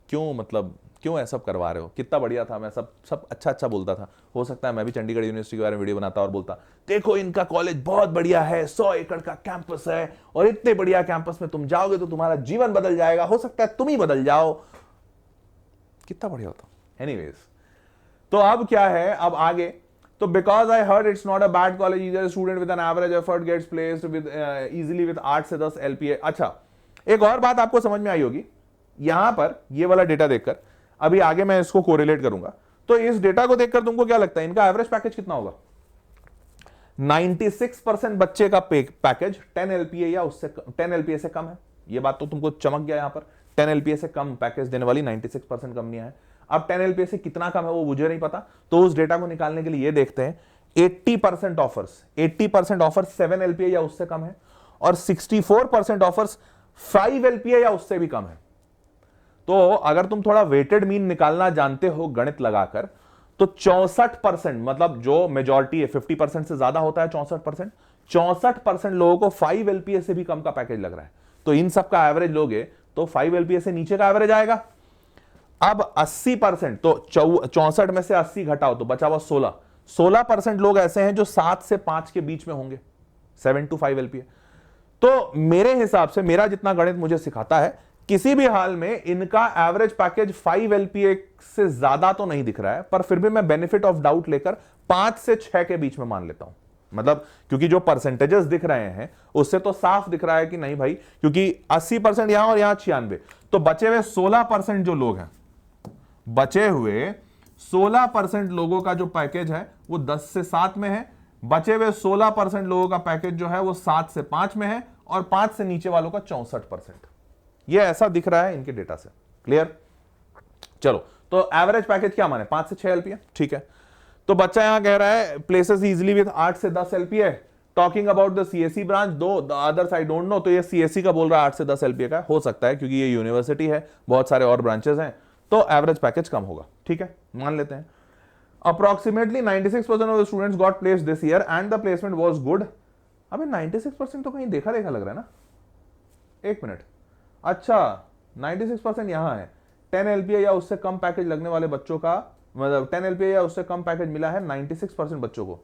क्यों मतलब क्यों ऐसा करवा रहे हो? कितना बढ़िया था, मैं सब अच्छा बोलता था। हो सकता है मैं भी चंडीगढ़ यूनिवर्सिटी के बारे में वीडियो बनाता और बोलता देखो इनका कॉलेज बहुत बढ़िया है, 100 एकड़ का कैंपस है, और इतने बढ़िया कैंपस में तुम जाओगे तो तुम्हारा जीवन बदल जाएगा, हो सकता है तुम ही बदल जाओ। कितना बढ़िया होता। एनीवेज, तो अब क्या है, अब आगे तो because I heard it's not a bad college either, student with an average effort gets placed with easily with 8 से 10 LPA। अच्छा, एक और बात आपको समझ में आई होगी यहां पर, ये वाला डेटा देखकर, अभी आगे मैं इसको कोरिलेट करूंगा। तो इस डेटा को देखकर तुमको क्या लगता है इनका एवरेज पैकेज कितना होगा? 96% बच्चे का पैकेज 10 LPA या उससे 10 LPA से कम है। ये बात तो तुमको चमक गया, यहां पर 10 LPA से कम पैकेज देने वाली 96% कंपनियां हैं। अब 10 LPA से कितना कम है वो मुझे नहीं पता, तो उस डेटा को निकालने के लिए ये देखते हैं 80% ऑफर्स 7 LPA या उससे कम है, और 64% ऑफर्स 5 LPA या उससे भी कम है। तो अगर तुम थोड़ा वेटेड मीन निकालना जानते हो गणित लगाकर, तो 64%, मतलब जो मेजॉरिटी है 50% से ज्यादा होता है 64% लोगों को 5 LPA से भी कम का पैकेज लग रहा है। तो इन सब का एवरेज लोगे तो 5 LPA से नीचे का एवरेज आएगा। अब 80%, तो 64 में से 80 घटाओ तो बचा हुआ 16% लोग ऐसे हैं जो 7 से 5 के बीच में होंगे, 7 to 5 LPA। तो मेरे हिसाब से, मेरा जितना गणित मुझे सिखाता है, किसी भी हाल में इनका एवरेज पैकेज 5 LPA से ज्यादा तो नहीं दिख रहा है, पर फिर भी मैं बेनिफिट ऑफ डाउट लेकर 5 से 6 के बीच में मान लेता हूं। मतलब क्योंकि जो परसेंटेजेस दिख रहे हैं उससे तो साफ दिख रहा है कि नहीं भाई, क्योंकि 80% यहां और यहां 96, तो बचे हुए 16% जो लोग हैं, बचे हुए 16% लोगों का जो पैकेज है वो 10 से 7 में है। बचे हुए 16% लोगों का पैकेज जो है वो 7 से 5 में है, और 5 से नीचे वालों का 64%। ये ऐसा दिख रहा है इनके डेटा से। क्लियर? चलो, तो एवरेज पैकेज क्या माने, 5 से 6 LPA, ठीक है। तो बच्चा यहां कह रहा है प्लेसेस इजीली विद 8 से 10 LPA, talking about the CSE branch, though the others I don't know. तो ये CSE का बोल रहा है 8 से 10 LPA का, हो सकता है क्योंकि ये यूनिवर्सिटी है, बहुत सारे और ब्रांचेस हैं, तो एवरेज पैकेज कम होगा, ठीक है, मान लेते हैं। Approximately 96% of the students got placed this year and the placement was good. अबे 96% तो कहीं देखा लग रहा है ना, एक मिनट। अच्छा, 96% यहां है, 10 LPA या उससे कम पैकेज लगने वाले बच्चों का, मतलब 10 LPA या उससे कम पैकेज मिला है 96% बच्चों को।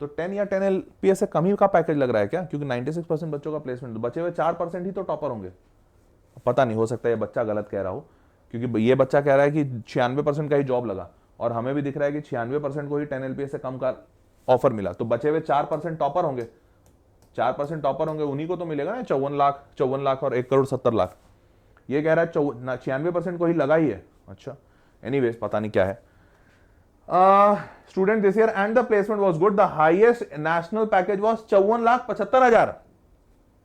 तो 10 या 10 LPA से कम ही का पैकेज लग रहा है क्या? क्योंकि 96% बच्चों का प्लेसमेंट, बचे हुए 4% ही तो टॉपर होंगे। पता नहीं, हो सकता है ये बच्चा गलत कह रहा हो, क्योंकि ये बच्चा कह रहा है कि 96% का ही जॉब लगा, और हमें भी दिख रहा है कि 96% को ही 10 LPA से कम का ऑफर मिला। तो बचे हुए 4% टॉपर होंगे, 4% टॉपर होंगे, उन्हीं को तो मिलेगा ना 54 लाख और 1,70,00,000। ये कह रहा है 96% को ही लगा ही है। अच्छा, एनीवेज पता नहीं क्या है। Student this year and the placement was good, the highest national package was 54,75,000।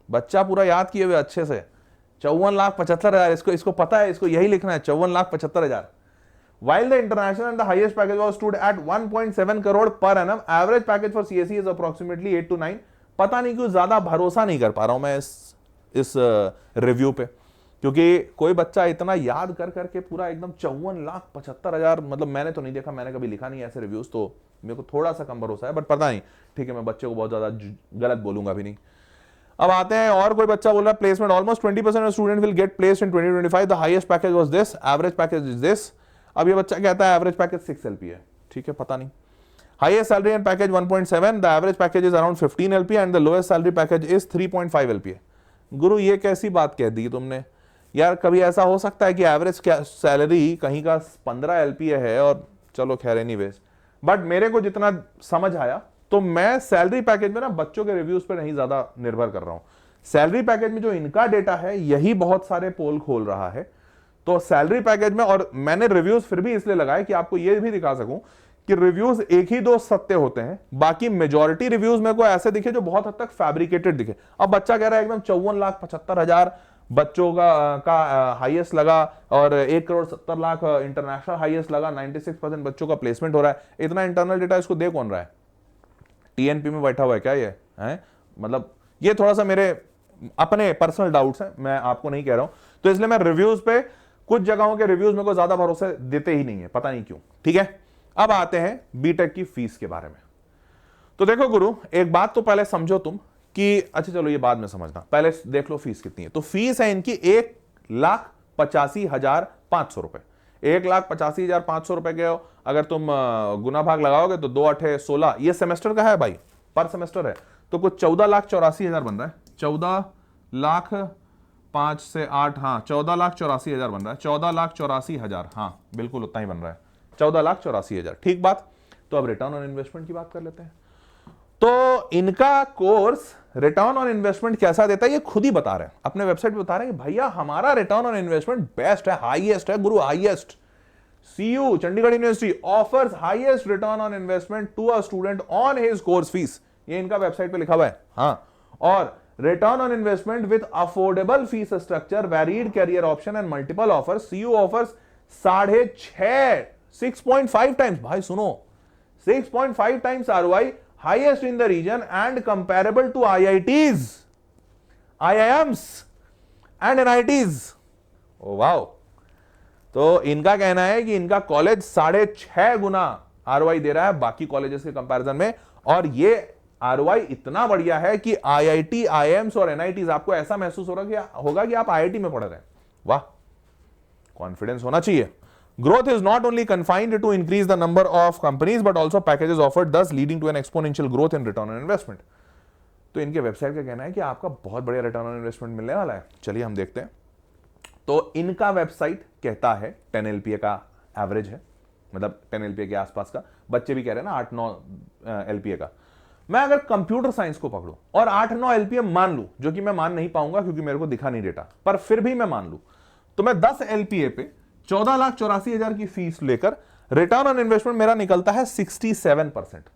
बच्चा पूरा याद किए हुए अच्छे से, 54,75,000, इसको पता है, इसको यही लिखना है, 54,75,000। While the international and the highest package was stood at 1.7 crore per annum, average package for CSE is approximately 8 to 9। पता नहीं क्यों ज्यादा भरोसा नहीं कर पा रहा हूं मैं इस रिव्यू पे, क्योंकि कोई बच्चा इतना याद कर करके पूरा एकदम 54,75,000, मतलब मैंने तो नहीं देखा, मैंने कभी लिखा नहीं ऐसे रिव्यूज, तो मेरे को थोड़ा सा कम भरोसा है, बट पता नहीं, ठीक है, मैं बच्चे को बहुत ज्यादा गलत बोलूंगा भी नहीं। अब आते हैं, और कोई बच्चा बोल रहा है placement almost 20% of student will get placed in 2025, the highest package was this, average package is this. अब ये बच्चा कहता है एवरेज पैकेज 6 LPA, ठीक है, पता नहीं। Highest salary and package 1.7, the average package is around 15 LPA and the lowest salary package is 3.5 LPA। गुरु ये कैसी बात कह दी तुमने यार? कभी ऐसा हो सकता है कि एवरेज सैलरी कहीं का 15 LPA है, और चलो खैर एनीवेज, बट मेरे को जितना समझ आया तो मैं सैलरी पैकेज में ना बच्चों के रिव्यूज पर नहीं ज्यादा निर्भर कर रहा हूं। सैलरी पैकेज में जो इनका डेटा है यही बहुत सारे पोल खोल रहा है। तो सैलरी पैकेज में, और मैंने रिव्यूज फिर भी इसलिए लगाए कि आपको यह भी दिखा सकूं कि रिव्यूज एक ही दो सत्य होते हैं, बाकी मेजॉरिटी रिव्यूज मेरे को ऐसे दिखे जो बहुत हद तक फैब्रिकेटेड दिखे। अब बच्चा कह रहा है एकदम 54,75,000 बच्चों का हाईएस्ट लगा और 1,70,00,000 इंटरनेशनल हाईएस्ट लगा, 96% बच्चों का प्लेसमेंट हो रहा है। इतना इंटरनल डेटा इसको दे कौन रहा है? टीएनपी में बैठा हुआ है क्या ये है? मतलब ये थोड़ा सा मेरे अपने पर्सनल डाउट्स हैं, मैं आपको नहीं कह रहा हूं। तो इसलिए मैं रिव्यूज पे, कुछ जगहों के रिव्यूज मेरे को ज्यादा भरोसे देते ही नहीं है, पता नहीं क्यों। ठीक है, अब आते हैं बीटेक की फीस के बारे में। तो देखो गुरु, एक बात तो पहले समझो तुम कि, अच्छा चलो ये बाद में समझना, पहले देख लो फीस कितनी है। तो फीस है इनकी 1,85,500 रुपए। 1,85,500 रुपए के अगर तुम गुना भाग लगाओगे तो 2 8 16, ये सेमेस्टर का है भाई, पर सेमेस्टर है, तो कुछ 14,84,000 बन रहा है। 14,05,000 से 8, हाँ 14,84,000 बन रहा है। 14,84,000, हाँ बिल्कुल उतना ही बन रहा है, 14,84,000। ठीक बात। तो अब रिटर्न ऑन इन्वेस्टमेंट की बात कर लेते हैं। तो इनका कोर्स रिटर्न ऑन इन्वेस्टमेंट कैसा देता है ये खुद ही बता रहे हैं, अपने वेबसाइट पे बता रहे हैं कि भैया हमारा रिटर्न ऑन इन्वेस्टमेंट बेस्ट है, हाईएस्ट है गुरु, highest. CU Chandigarh university offers highest return on investment to a student on his course fees, ये इनका वेबसाइट पे लिखा हुआ है। हाँ, और return on investment with affordable fees structure, varied career option and multiple offers. CU offers 6.5 6.5 times, भाई सुनो, 6.5 times ROI, highest in the region and comparable to IITs, IIMs and NITs। Oh wow. तो इनका कहना है कि इनका college 6.5 गुना ROI दे रहा है बाकी कॉलेजेस के कंपैरिजन में, और ये ROI इतना बढ़िया है कि IIT, IIMs और NITs आपको ऐसा महसूस होगा कि आप IIT में पढ़ रहे हैं। वाह, कॉन्फिडेंस होना चाहिए। Growth is not only confined to increase the number of companies but also packages offered, thus leading to an exponential growth in return on investment। तो इनके वेबसाइट का कहना है कि आपका बहुत बढ़िया रिटर्न ऑन इन्वेस्टमेंट मिलने वाला है। चलिए हम देखते हैं। तो इनका वेबसाइट कहता है 10 LPA का एवरेज है, मतलब 10 LPA के आसपास का। बच्चे भी कह रहे हैं ना 8-9 LPA का। मैं अगर कंप्यूटर साइंस को पकड़ूं और 8-9 LPA मान लूं, जो कि मैं मान नहीं पाऊंगा क्योंकि मेरे को दिखा नहीं डेटा, पर फिर भी मैं मान लूं, तो मैं 10 LPA पे 14,84,000 की फीस लेकर रिटर्न ऑन इन्वेस्टमेंट मेरा निकलता है 67%।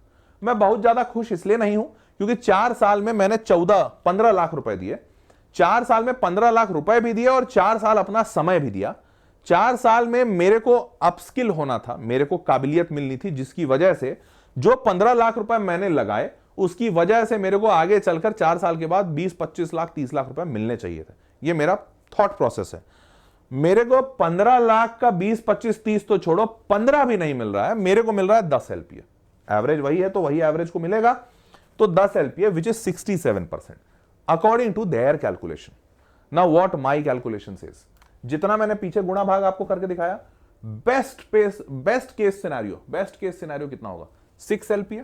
मैं बहुत ज्यादा खुश इसलिए नहीं हूं क्योंकि 4 साल में मैंने 15 लाख रुपए दिए, 4 साल में 15 लाख रुपए भी दिए और 4 साल अपना समय भी दिया। 4 साल में मेरे को अपस्किल होना था, मेरे को काबिलियत मिलनी थी, जिसकी वजह से जो 15 लाख रुपए मैंने लगाए उसकी वजह से मेरे को आगे चलकर 4 साल के बाद 20-25 लाख 30 लाख रुपए मिलने चाहिए थे। ये मेरा थॉट प्रोसेस है। मेरे को 15 लाख का 20-25-30 तो छोड़ो, 15 भी नहीं मिल रहा है, मेरे को मिल रहा है 10 LPA। एवरेज वही है तो वही एवरेज को मिलेगा, तो 10 LPA which is 67% according to their calculation. Now what my calculation says, जितना मैंने पीछे गुणा भाग आपको करके दिखाया, बेस्ट केस सिनेरियो कितना होगा? 6 LPA,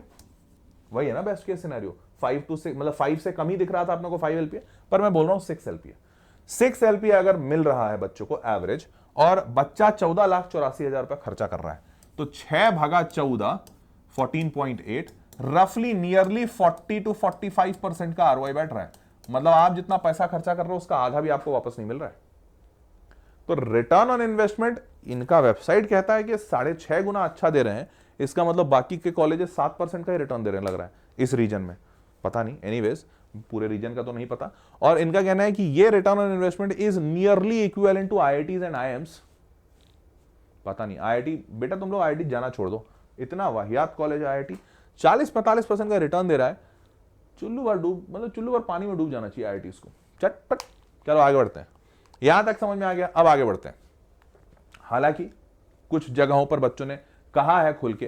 वही है ना बेस्ट केस सिनेरियो। 5 to 6, मतलब 5 से कम ही दिख रहा था अपने को 5 LPA, पर मैं बोल रहा हूं 6 LPA। 6 LPA अगर मिल रहा है बच्चों को एवरेज, और बच्चा 14,84,000 रुपए खर्चा कर रहा है, तो 6 भागा 14 14.8, रफली नियरली 40 to 45% का ROI बैठ रहा है। मतलब आप जितना पैसा खर्चा कर रहे हो उसका आधा भी आपको वापस नहीं मिल रहा है। तो रिटर्न ऑन इन्वेस्टमेंट इनका वेबसाइट कहता है कि 6.5 गुना अच्छा दे रहे हैं, इसका मतलब बाकी के कॉलेजेस 7% का ही रिटर्न दे रहे हैं लग रहा है इस रीजन में, पता नहीं, एनीवेज पूरे रीजन का तो नहीं पता। और इनका कहना है कि ये return on investment is nearly equivalent to IITs and IIMs। पता नहीं, IIT बेटा तुम लोग IIT जाना छोड़ दो, इतना वाहियात कॉलेज IIT 40-45% का रिटर्न दे रहा है। चुल्लू भर पानी में डूब जाना चाहिए IITs को, चटपट। चलो आगे बढ़ते हैं, यहां तक समझ में आ गया। अब आगे बढ़ते हैं। हालांकि कुछ जगहों पर बच्चों ने कहा है खुल के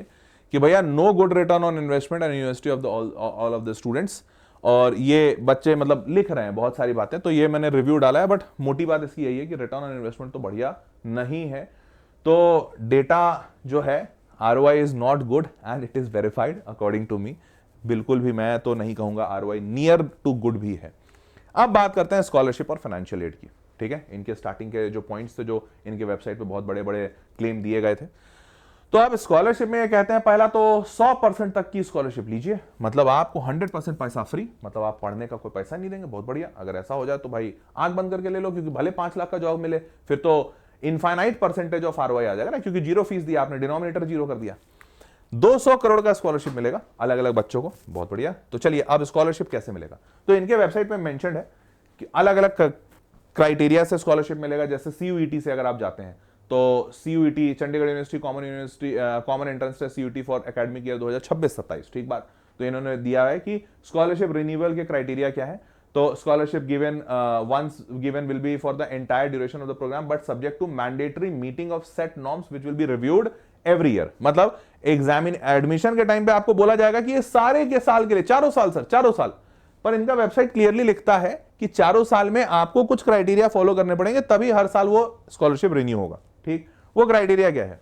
कि भैया no good return on investment and university of the all of the students, और ये बच्चे मतलब लिख रहे हैं बहुत सारी बातें, तो ये मैंने रिव्यू डाला है। बट मोटी बात इसकी यही है कि रिटर्न ऑन इन्वेस्टमेंट तो बढ़िया नहीं है। तो डेटा जो है ROI is not good and it is verified according to me. बिल्कुल भी मैं तो नहीं कहूंगा ROI नियर टू गुड भी है। अब बात करते हैं स्कॉलरशिप और फाइनेंशियल एड की। ठीक है, इनके स्टार्टिंग के जो पॉइंट्स थे, जो इनके वेबसाइट पे बहुत बड़े बड़े क्लेम दिए गए थे। तो अब स्कॉलरशिप में ये कहते हैं पहला तो 100% तक की स्कॉलरशिप लीजिए, मतलब आपको 100% पैसा फ्री, मतलब आप पढ़ने का कोई पैसा नहीं देंगे। बहुत बढ़िया, अगर ऐसा हो जाए तो भाई आंख बंद करके ले लो, क्योंकि भले 5 लाख का जॉब मिले फिर तो इनफाइनाइट परसेंटेज ऑफ ROI आ जाएगा ना, क्योंकि 0 फीस दिया आपने, डिनोमिनेटर 0 कर दिया। 200 करोड़ का स्कॉलरशिप मिलेगा अलग अलग बच्चों को। बहुत बढ़िया। तो चलिए अब स्कॉलरशिप कैसे मिलेगा, तो इनके वेबसाइट पे मेंशन्ड है कि अलग अलग क्राइटेरिया से स्कॉलरशिप मिलेगा। जैसे सीयूईटी से अगर आप जाते हैं तो CUET Chandigarh university common entrance test CUET for academic year 2026-27, ठीक बात। तो इन्होंने दिया है कि स्कॉलरशिप रिन्यूअल के क्राइटेरिया क्या है। तो scholarship given once given will be for the entire duration of the program but subject to mandatory meeting of set norms which will be reviewed every year. मतलब एग्जामिन एडमिशन के time पे आपको बोला जाएगा कि ये सारे के साल के लिए, चारों साल सर, चारों साल। पर इनका वेबसाइट क्लियरली लिखता है कि चारों साल में आपको कुछ क्राइटेरिया फॉलो करने पड़ेंगे, तभी हर साल वो स्कॉलरशिप रिन्यू होगा। ठीक, वो क्राइटेरिया क्या है?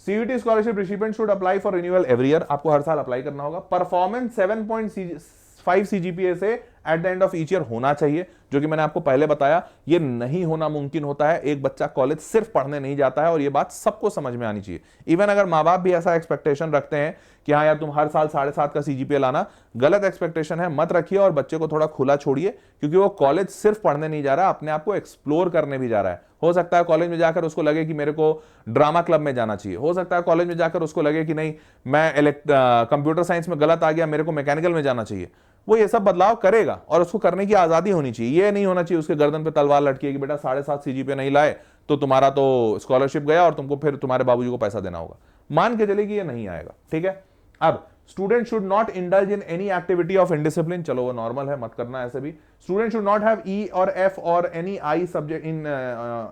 CUET scholarship recipient should apply for renewal every year, आपको हर साल अप्लाई करना होगा। परफॉर्मेंस 7.5 सीजीपीए से at the end of each year होना चाहिए, जो कि मैंने आपको पहले बताया ये नहीं होना मुमकिन होता है। एक बच्चा कॉलेज सिर्फ पढ़ने नहीं जाता है, और ये बात सबको समझ में आनी चाहिए। इवन अगर माँ बाप भी ऐसा एक्सपेक्टेशन रखते हैं कि हाँ यार तुम हर साल 7.5 का सीजीपीए लाना, गलत एक्सपेक्टेशन है, मत रखिए और बच्चे को थोड़ा खुला छोड़िए, क्योंकि वो कॉलेज सिर्फ पढ़ने नहीं जा रहा है, अपने आप को एक्सप्लोर करने भी जा रहा है। हो सकता है कॉलेज में जाकर उसको लगे कि मेरे को ड्रामा क्लब में जाना चाहिए, हो सकता है कॉलेज में जाकर उसको लगे कि नहीं मैं कंप्यूटर साइंस में गलत आ गया, मेरे को मैकेनिकल में जाना चाहिए। वो ये सब बदलाव करेगा और उसको करने की आजादी होनी चाहिए। ये नहीं होना चाहिए उसके गर्दन पे तलवार लटकी है कि बेटा 7.5 सीजीपीए नहीं लाए तो तुम्हारा तो स्कॉलरशिप गया और तुमको फिर तुम्हारे बाबूजी को पैसा देना होगा। मान के चले कि ये नहीं आएगा, ठीक है। अब student should not indulge in any activity of indiscipline, चलो वो नॉर्मल है, मत करना ऐसे भी। स्टूडेंट शुड नॉट हैव ई और एफ और any I subject in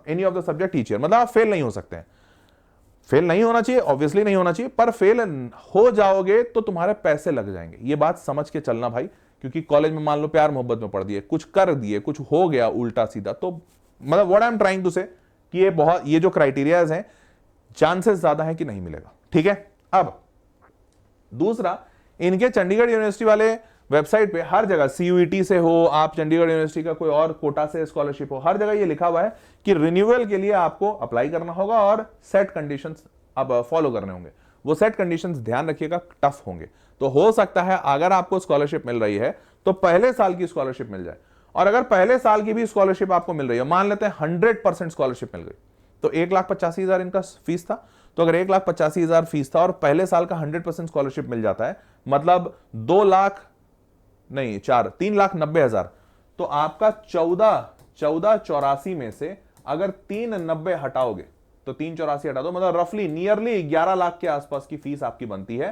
any of the subject teacher, मतलब आप फेल नहीं हो सकते हैं। फेल नहीं होना चाहिए, ऑब्वियसली नहीं होना चाहिए, पर फेल हो जाओगे तो तुम्हारे पैसे लग जाएंगे। ये बात समझ के चलना भाई, क्योंकि कॉलेज में मान लो प्यार मोहब्बत में पढ़ दिए, कुछ कर दिए, कुछ हो गया उल्टा सीधा, तो मतलब what I am trying to say कि ये जो क्राइटेरियाज हैं चांसेस ज्यादा है कि नहीं मिलेगा, ठीक है। अब दूसरा, इनके चंडीगढ़ यूनिवर्सिटी वाले वेबसाइट पे हर जगह सीयूईटी से हो, आप चंडीगढ़ यूनिवर्सिटी का कोई और कोटा से स्कॉलरशिप हो, हर जगह ये लिखा हुआ है कि रिन्यूअल के लिए आपको अप्लाई करना होगा और सेट कंडीशंस अब फॉलो करने होंगे। वो सेट कंडीशंस ध्यान रखिएगा टफ होंगे। तो हो सकता है अगर आपको स्कॉलरशिप मिल रही है तो पहले साल की स्कॉलरशिप मिल जाए, और अगर पहले साल की भी स्कॉलरशिप आपको मिल रही है, मान लेते हैं 100% स्कॉलरशिप मिल गई, तो 1,85,000 इनका फीस था। तो अगर 1,85,000 फीस था और पहले साल का 100% स्कॉलरशिप मिल जाता है, मतलब 3,90,000, तो आपका 1484 में से अगर 390 हटाओगे तो 384 हटा दो, मतलब रफली नियरली 11 लाख के आसपास की फीस आपकी बनती है।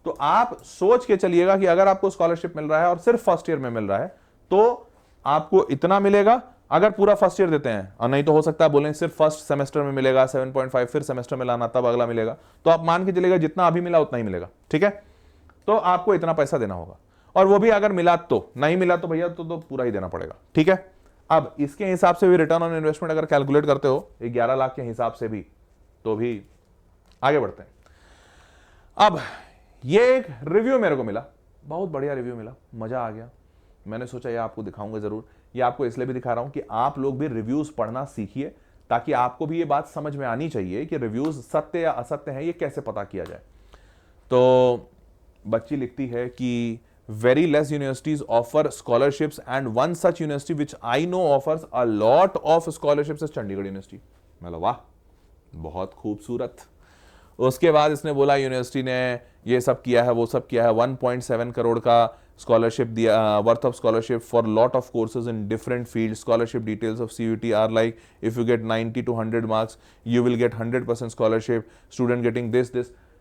तो आप सोच के चलिएगा कि अगर आपको स्कॉलरशिप मिल रहा है और सिर्फ फर्स्ट ईयर में मिल रहा है तो आपको इतना मिलेगा, अगर पूरा फर्स्ट ईयर देते हैं। और नहीं तो हो सकता है बोलें सिर्फ फर्स्ट सेमेस्टर में मिलेगा 7.5, फिर सेमेस्टर में लाना तब अगला मिलेगा, तो आप मान के चलिएगा जितना अभी मिला उतना ही मिलेगा, ठीक है। तो आपको इतना पैसा देना होगा, और वो भी अगर मिला तो, नहीं मिला तो भैया तो पूरा ही देना पड़ेगा, ठीक है। अब इसके हिसाब से भी रिटर्न ऑन इन्वेस्टमेंट अगर कैलकुलेट करते हो 11 लाख के हिसाब से भी, तो भी आगे बढ़ते हैं। अब ये एक रिव्यू मेरे को मिला, बहुत बढ़िया रिव्यू मिला, मजा आ गया। मैंने सोचा ये आपको दिखाऊंगा जरूर। ये आपको इसलिए भी दिखा रहा हूं कि आप लोग भी रिव्यूज पढ़ना सीखिए, ताकि आपको भी ये बात समझ में आनी चाहिए कि रिव्यूज सत्य या असत्य हैं, ये कैसे पता किया जाए। तो बच्ची लिखती है कि very less universities offer scholarships and one such university which I know offers a lot of scholarships is Chandigarh university. मैं वाह, बहुत खूबसूरत। उसके बाद इसने बोला यूनिवर्सिटी ने ये सब किया है, वो सब किया है, 1.7 करोड़ का स्कॉलरशिप दिया, worth of scholarship for lot of courses in different field. Scholarship details of CUET are like if you get 90 to 100 marks you will get 100% scholarship, student getting this.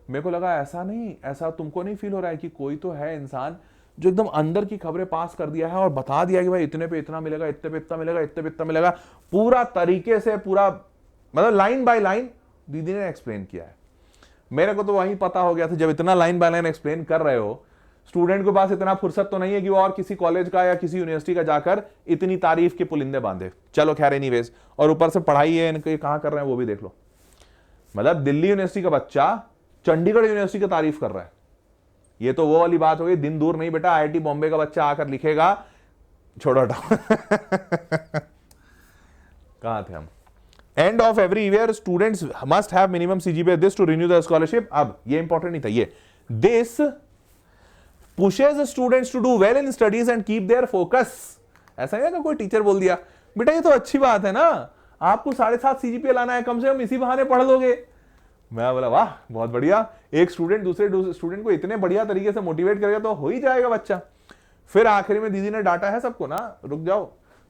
मेरे को लगा ऐसा नहीं, ऐसा तुमको नहीं फील हो रहा है कि कोई तो है इंसान जो एकदम अंदर की खबरें पास कर दिया है और बता दिया कि भाई इतने पे इतना मिलेगा, इतने पे इतना मिलेगा, इतने पे इतना मिलेगा, पूरा तरीके से, पूरा मतलब लाइन बाय लाइन दीदी ने एक्सप्लेन किया है। मेरे को तो वही पता हो गया था, जब इतना लाइन बाय लाइन एक्सप्लेन कर रहे हो, स्टूडेंट के पास इतना फुर्सत तो नहीं है कि वो और किसी कॉलेज का या किसी यूनिवर्सिटी का जाकर इतनी तारीफ के पुलिंदे बांधे। चलो खैर एनीवेज, और ऊपर से पढ़ाई है इनके कहां कर रहे हैं वो भी देख लो। मतलब दिल्ली यूनिवर्सिटी का बच्चा चंडीगढ़ यूनिवर्सिटी की तारीफ कर रहा है। ये तो वो वाली बात हो गई, दिन दूर नहीं बेटा IIT बॉम्बे का बच्चा आकर लिखेगा, छोड़ो हटाओ। कहां थे हम? End of every year students must have minimum CGPA this to renew the scholarship. अब ये इंपॉर्टेंट नहीं था, ये this pushes students to do well in studies and keep their focus. ऐसा नहीं है कि कोई टीचर बोल दिया बेटा ये तो अच्छी बात है ना, आपको 7.5 CGPA लाना है, कम से कम इसी बहाने पढ़ लोगे। मैं बोला वाह बहुत बढ़िया, एक स्टूडेंट दूसरे स्टूडेंट को इतने बढ़िया तरीके से मोटिवेट करेगा तो हो ही जाएगा बच्चा। फिर आखिरी में दीदी ने डांटा है सबको ना, रुक जाओ।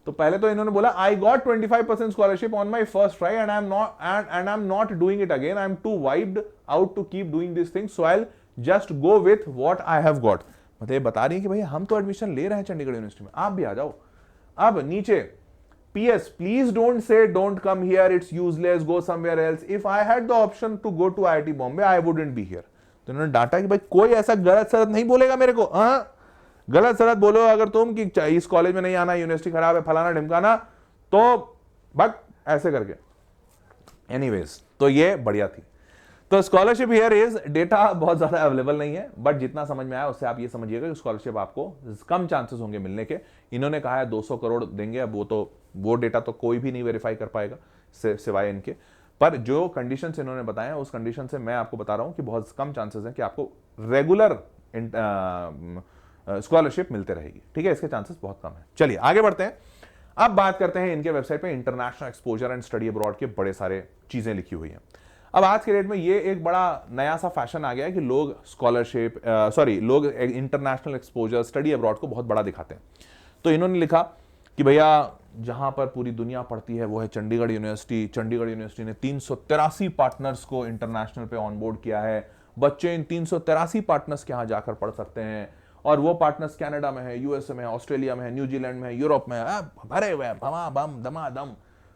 तो पहले तो इन्होंने बोला I got 25% scholarship on my first try and I am not doing it again, I am too wide out to keep doing this thing, so I just go with what I have got. मतलब ये बता रही है कि भैया हम तो admission ले रहे हैं चंडीगढ़ यूनिवर्सिटी में, आप भी आ जाओ। अब नीचे PS, please don't say don't come here, it's useless, go somewhere else. If I had the option to go to IIT Bombay, I wouldn't be here. तो इन्होंने डांटा कि भाई कोई ऐसा गलत सलत नहीं बोलेगा मेरे को। हाँ, गलत सलत बोलो अगर तुम कि इस कॉलेज में नहीं आना, यूनिवर्सिटी खराब है, फलाना ढिमकाना, तो बक ऐसे करके। एनीवेज, तो ये बढ़िया थी। तो स्कॉलरशिप हियर इज, डेटा बहुत ज्यादा अवेलेबल नहीं है, बट जितना समझ में आया उससे आप ये समझिएगा कि स्कॉलरशिप आपको कम चांसेस होंगे मिलने के। इन्होंने कहा है 200 करोड़ देंगे, अब वो डेटा तो कोई भी नहीं वेरीफाई कर पाएगा सिवाय इनके, पर जो कंडीशन इन्होंने बताया उस कंडीशन से मैं आपको बता रहा हूं कि बहुत कम चांसेस है कि आपको रेगुलर स्कॉलरशिप मिलते रहेगी। ठीक है, इसके चांसेस बहुत कम है। चलिए आगे बढ़ते हैं। अब बात करते हैं इनके वेबसाइट पे international exposure and study abroad के बड़े सारे चीजें लिखी हुई हैं। अब आज के डेट में ये एक बड़ा नया सा फैशन आ गया है कि लोग स्कॉलरशिप लोग इंटरनेशनल एक्सपोजर स्टडी अब्रॉड को बहुत बड़ा दिखाते हैं। तो इन्होंने लिखा कि भैया जहां पर पूरी दुनिया पढ़ती है वो है चंडीगढ़ यूनिवर्सिटी। चंडीगढ़ यूनिवर्सिटी ने 383 पार्टनर्स को इंटरनेशनल पे ऑनबोर्ड किया है। बच्चे इन 383 पार्टनर्स के यहां जाकर पढ़ सकते हैं, और वो पार्टनर्स कनाडा में है, यूएसए में है, ऑस्ट्रेलिया में है, न्यूजीलैंड में है, यूरोप में है, भरे हुए हैं बम दमादम।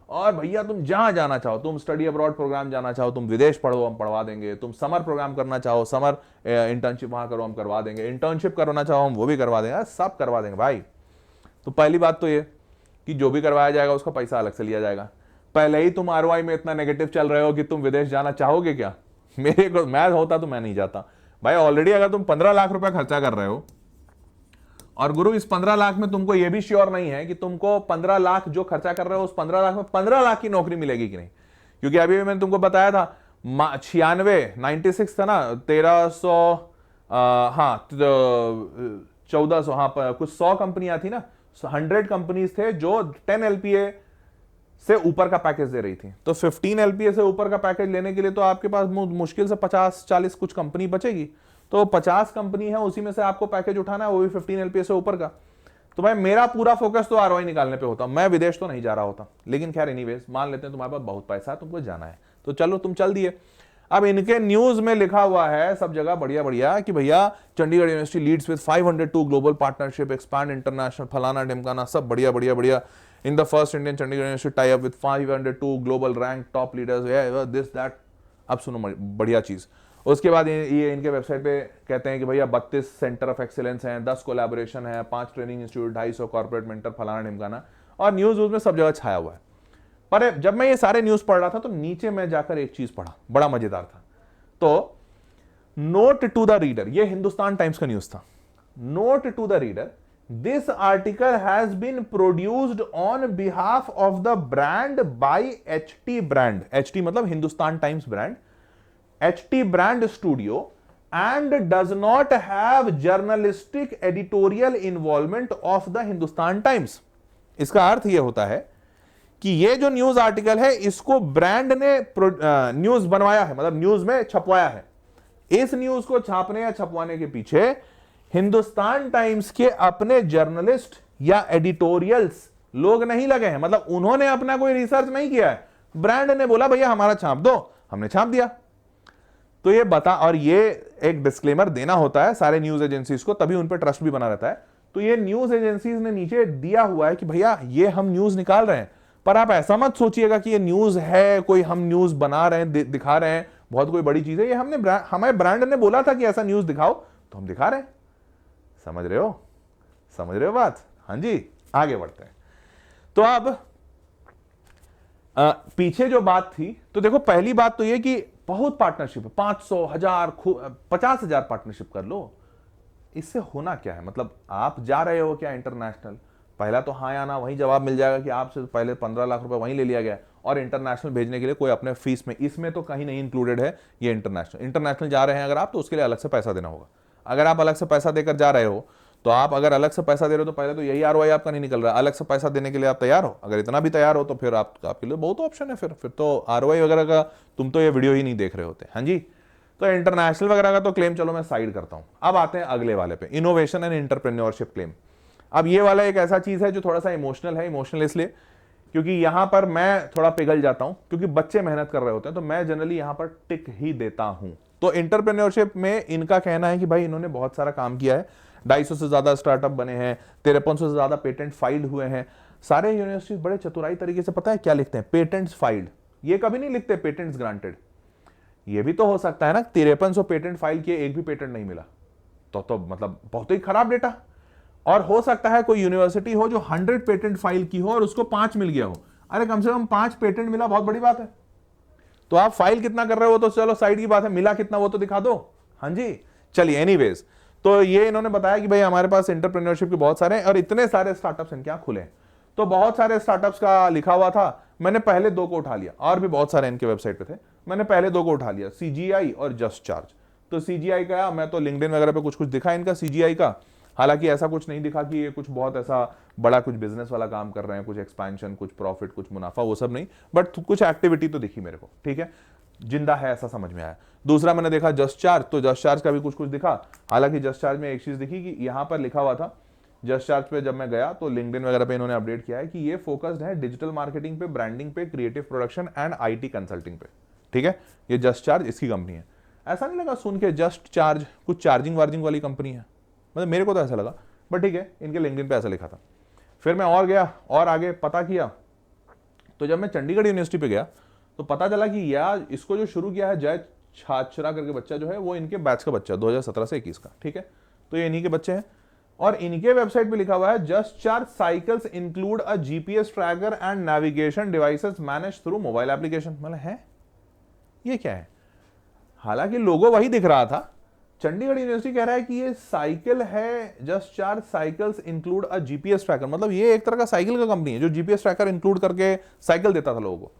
और भैया तुम जहां जाना चाहो, तुम स्टडी अब्रॉड प्रोग्राम जाना चाहो, तुम विदेश पढ़ो हम पढ़वा देंगे, तुम समर प्रोग्राम करना चाहो, समर इंटर्नशिप वहां करो हम करवा देंगे, इंटर्नशिप करना चाहो हम वो भी करवा देंगे, सब करवा देंगे भाई। तो पहली बात तो ये कि जो भी करवाया जाएगा उसका पैसा अलग से लिया जाएगा। पहले ही तुम ROI में इतना नेगेटिव चल रहे हो कि तुम विदेश जाना चाहोगे क्या? मेरे को मैं होता तो मैं नहीं जाता भाई। ऑलरेडी अगर तुम 15 लाख रुपए खर्चा कर रहे हो, और गुरु इस 15 लाख में तुमको यह भी श्योर नहीं है कि तुमको 15 लाख जो खर्चा कर रहे हो उस 15 लाख में 15 लाख की नौकरी मिलेगी कि नहीं। क्योंकि अभी मैंने तुमको बताया था 96 था ना, 1300 हाँ 1400 हाँ कुछ 100 कंपनियां थी ना, 100 कंपनीज थे जो 10 LPA से ऊपर का पैकेज दे रही थी। तो 15 LPA से ऊपर का पैकेज लेने के लिए तो आपके पास मुश्किल से 50-40 कुछ कंपनी बचेगी। तो 50 कंपनी है, उसी में से आपको पैकेज उठाना है, वो भी 15 LPA से ऊपर का। तो भाई मेरा पूरा फोकस तो ROI निकालने पे होता, मैं विदेश तो नहीं जा रहा होता। लेकिन खैर एनीवेज, मान लेते हैं तुम्हारे पास बहुत पैसा है, तुमको जाना है, तो चलो तुम चल दिए। अब इनके न्यूज में लिखा हुआ है सब जगह बढ़िया बढ़िया कि भैया Chandigarh university leads with 502 global partnership, expand international, फलाना ढिमकाना, सब बढ़िया बढ़िया बढ़िया। In the first Indian Chandigarh university tie up with 502 global rank top leaders, this that. अब सुनो बढ़िया चीज। उसके बाद ये इनके वेबसाइट पे कहते हैं कि भैया 32 सेंटर ऑफ एक्सीलेंस हैं, 10 कोलैबोरेशन है, 5 ट्रेनिंग इंस्टीट्यूट, 250 कॉर्पोरेट मेंटर, फलाना ढिमकाना, और न्यूज में सब जगह छाया हुआ है। पर जब मैं ये सारे न्यूज पढ़ रहा था तो नीचे मैं जाकर एक चीज पढ़ा, बड़ा मजेदार था। तो नोट टू द रीडर, ये हिंदुस्तान टाइम्स का न्यूज था। Note to the reader, this article has been produced on behalf of the brand by HT brand, HT मतलब Hindustan Times brand, HT brand studio, and does not have journalistic editorial involvement of the Hindustan Times. इसका अर्थ यह होता है कि ये जो news article है इसको ब्रांड ने न्यूज बनवाया है, मतलब न्यूज में छपवाया है। इस न्यूज को छापने या छपवाने के पीछे हिंदुस्तान टाइम्स के अपने जर्नलिस्ट या एडिटोरियल्स लोग नहीं लगे हैं, मतलब उन्होंने अपना कोई रिसर्च नहीं किया है, ब्रांड ने बोला भैया हमारा छाप दो, हमने छाप दिया। तो ये बता, और ये एक डिस्क्लेमर देना होता है सारे न्यूज एजेंसीज को, तभी उन पर ट्रस्ट भी बना रहता है। तो ये न्यूज एजेंसीज ने नीचे दिया हुआ है कि भैया ये हम न्यूज निकाल रहे हैं, पर आप ऐसा मत सोचिएगा कि ये न्यूज है, कोई हम न्यूज बना रहे हैं, दिखा रहे हैं, बहुत कोई बड़ी चीज है। ये हमारे ब्रांड ने बोला था कि ऐसा न्यूज दिखाओ तो हम दिखा रहे हैं। समझ रहे हो, समझ रहे हो बात? हाँ जी, आगे बढ़ते हैं। तो अब पीछे जो बात थी, तो देखो पहली बात तो ये कि बहुत पार्टनरशिप है, 500, 1000, 50,000 पार्टनरशिप कर लो। इससे होना क्या है? मतलब आप जा रहे हो क्या इंटरनेशनल? पहला तो हाँ या ना वही जवाब मिल जाएगा कि आपसे पहले 15 लाख रुपए वहीं ले लिया गया, और इंटरनेशनल भेजने के लिए कोई अपने फीस में, इसमें तो कहीं नहीं इंक्लूडेड है ये इंटरनेशनल जा रहे हैं अगर आप, तो उसके लिए अलग से पैसा देना होगा। अगर आप अलग से पैसा देकर जा रहे हो, तो आप अगर अलग से पैसा दे रहे हो तो पहले तो यही ROI आपका नहीं निकल रहा है। अलग से पैसा देने के लिए आप तैयार हो? अगर इतना भी तैयार हो तो फिर आपके लिए बहुत ऑप्शन है, फिर तो ROI वगैरह का तुम तो ये वीडियो ही नहीं देख रहे होते। हाँ जी, तो इंटरनेशनल वगैरह का तो क्लेम चलो मैं साइड करता हूं। अब आते हैं अगले वाले पे, इनोवेशन एंड एंटरप्रेन्योरशिप क्लेम। अब ये वाला एक ऐसा चीज है जो थोड़ा सा इमोशनल है। इमोशनल इसलिए क्योंकि यहां पर मैं थोड़ा पिघल जाता हूं, क्योंकि बच्चे मेहनत कर रहे होते हैं, तो मैं जनरली यहां पर टिक ही देता हूं। तो एंटरप्रेन्योरशिप में इनका कहना है कि भाई इन्होंने बहुत सारा काम किया है, 250 से ज्यादा स्टार्टअप बने हैं, 5300 से ज्यादा पेटेंट फाइल्ड हुए हैं। सारे यूनिवर्सिटी बड़े चतुराई तरीके से पता है क्या लिखते हैं, पेटेंट्स फाइल्ड। ये कभी नहीं लिखते पेटेंट्स ग्रांटेड। ये भी तो हो सकता है ना 5300 पेटेंट फाइल किए, एक भी पेटेंट नहीं मिला, तो मतलब बहुत ही खराब डेटा। और हो सकता है कोई यूनिवर्सिटी हो जो 100 पेटेंट फाइल की हो और उसको 5 मिल गया हो। अरे कम से कम 5 पेटेंट मिला, बहुत बड़ी बात है। तो आप फाइल कितना कर रहे हो तो चलो साइड की बात है, मिला कितना वो तो दिखा दो। हाँ जी, चलिए एनीवेज, तो ये इन्होंने बताया कि भाई हमारे पास एंटरप्रेन्योरशिप के बहुत सारे हैं और इतने सारे स्टार्टअप्स इनके यहां खुले। तो बहुत सारे स्टार्टअप्स का लिखा हुआ था, मैंने पहले 2 को उठा लिया, और भी बहुत सारे इनके वेबसाइट पे थे, मैंने पहले 2 को उठा लिया, सीजीआई और जस्ट चार्ज। तो सीजीआई का मैं तो लिंक्डइन वगैरह पे कुछ कुछ दिखा इनका सीजीआई का, हालांकि ऐसा कुछ नहीं दिखा कि ये कुछ बहुत ऐसा बड़ा कुछ बिजनेस वाला काम कर रहे हैं, कुछ एक्सपेंशन, कुछ प्रॉफिट, कुछ मुनाफा, वो सब नहीं, बट कुछ एक्टिविटी तो दिखी मेरे को। ठीक है, जिंदा है ऐसा समझ में आया। दूसरा मैंने देखा जस्ट चार्ज, तो जस्ट चार्ज का भी कुछ कुछ दिखा। हालांकि जस्ट चार्ज में एक चीज दिखी कि यहां पर लिखा हुआ था, जस्ट चार्ज पे जब मैं गया तो लिंक्डइन वगैरह पे इन्होंने अपडेट किया है कि ये फोकस्ड है डिजिटल मार्केटिंग पे, ब्रांडिंग पे, creative production and IT consulting पे। ठीक है, ये जस्ट चार्ज इसकी कंपनी है। ऐसा नहीं लगा सुन के जस्ट चार्ज कुछ चार्जिंग वार्जिंग वाली कंपनी है, मतलब मेरे को तो ऐसा लगा, बट ठीक है, इनके लिंक्डइन पे ऐसा लिखा था। फिर मैं और गया और आगे पता किया, तो जब मैं चंडीगढ़ यूनिवर्सिटी पे गया तो पता चला कि यार इसको जो शुरू किया है जय छाछरा करके बच्चा जो है, वो इनके बैच का बच्चा 2017 से 21 का। ठीक है, तो ये इन्हीं के बच्चे हैं और इनके वेबसाइट पे लिखा हुआ है just charge cycles include a GPS tracker and navigation devices manage through mobile application. मतलब है ये क्या है? हालांकि लोगो वही दिख रहा था, चंडीगढ़ यूनिवर्सिटी कह रहा है कि ये साइकिल है, just charge cycles include a GPS tracker. मतलब ये एक तरह का साइकिल का कंपनी है जो जीपीएस ट्रैकर इंक्लूड करके साइकिल देता था लोगों को।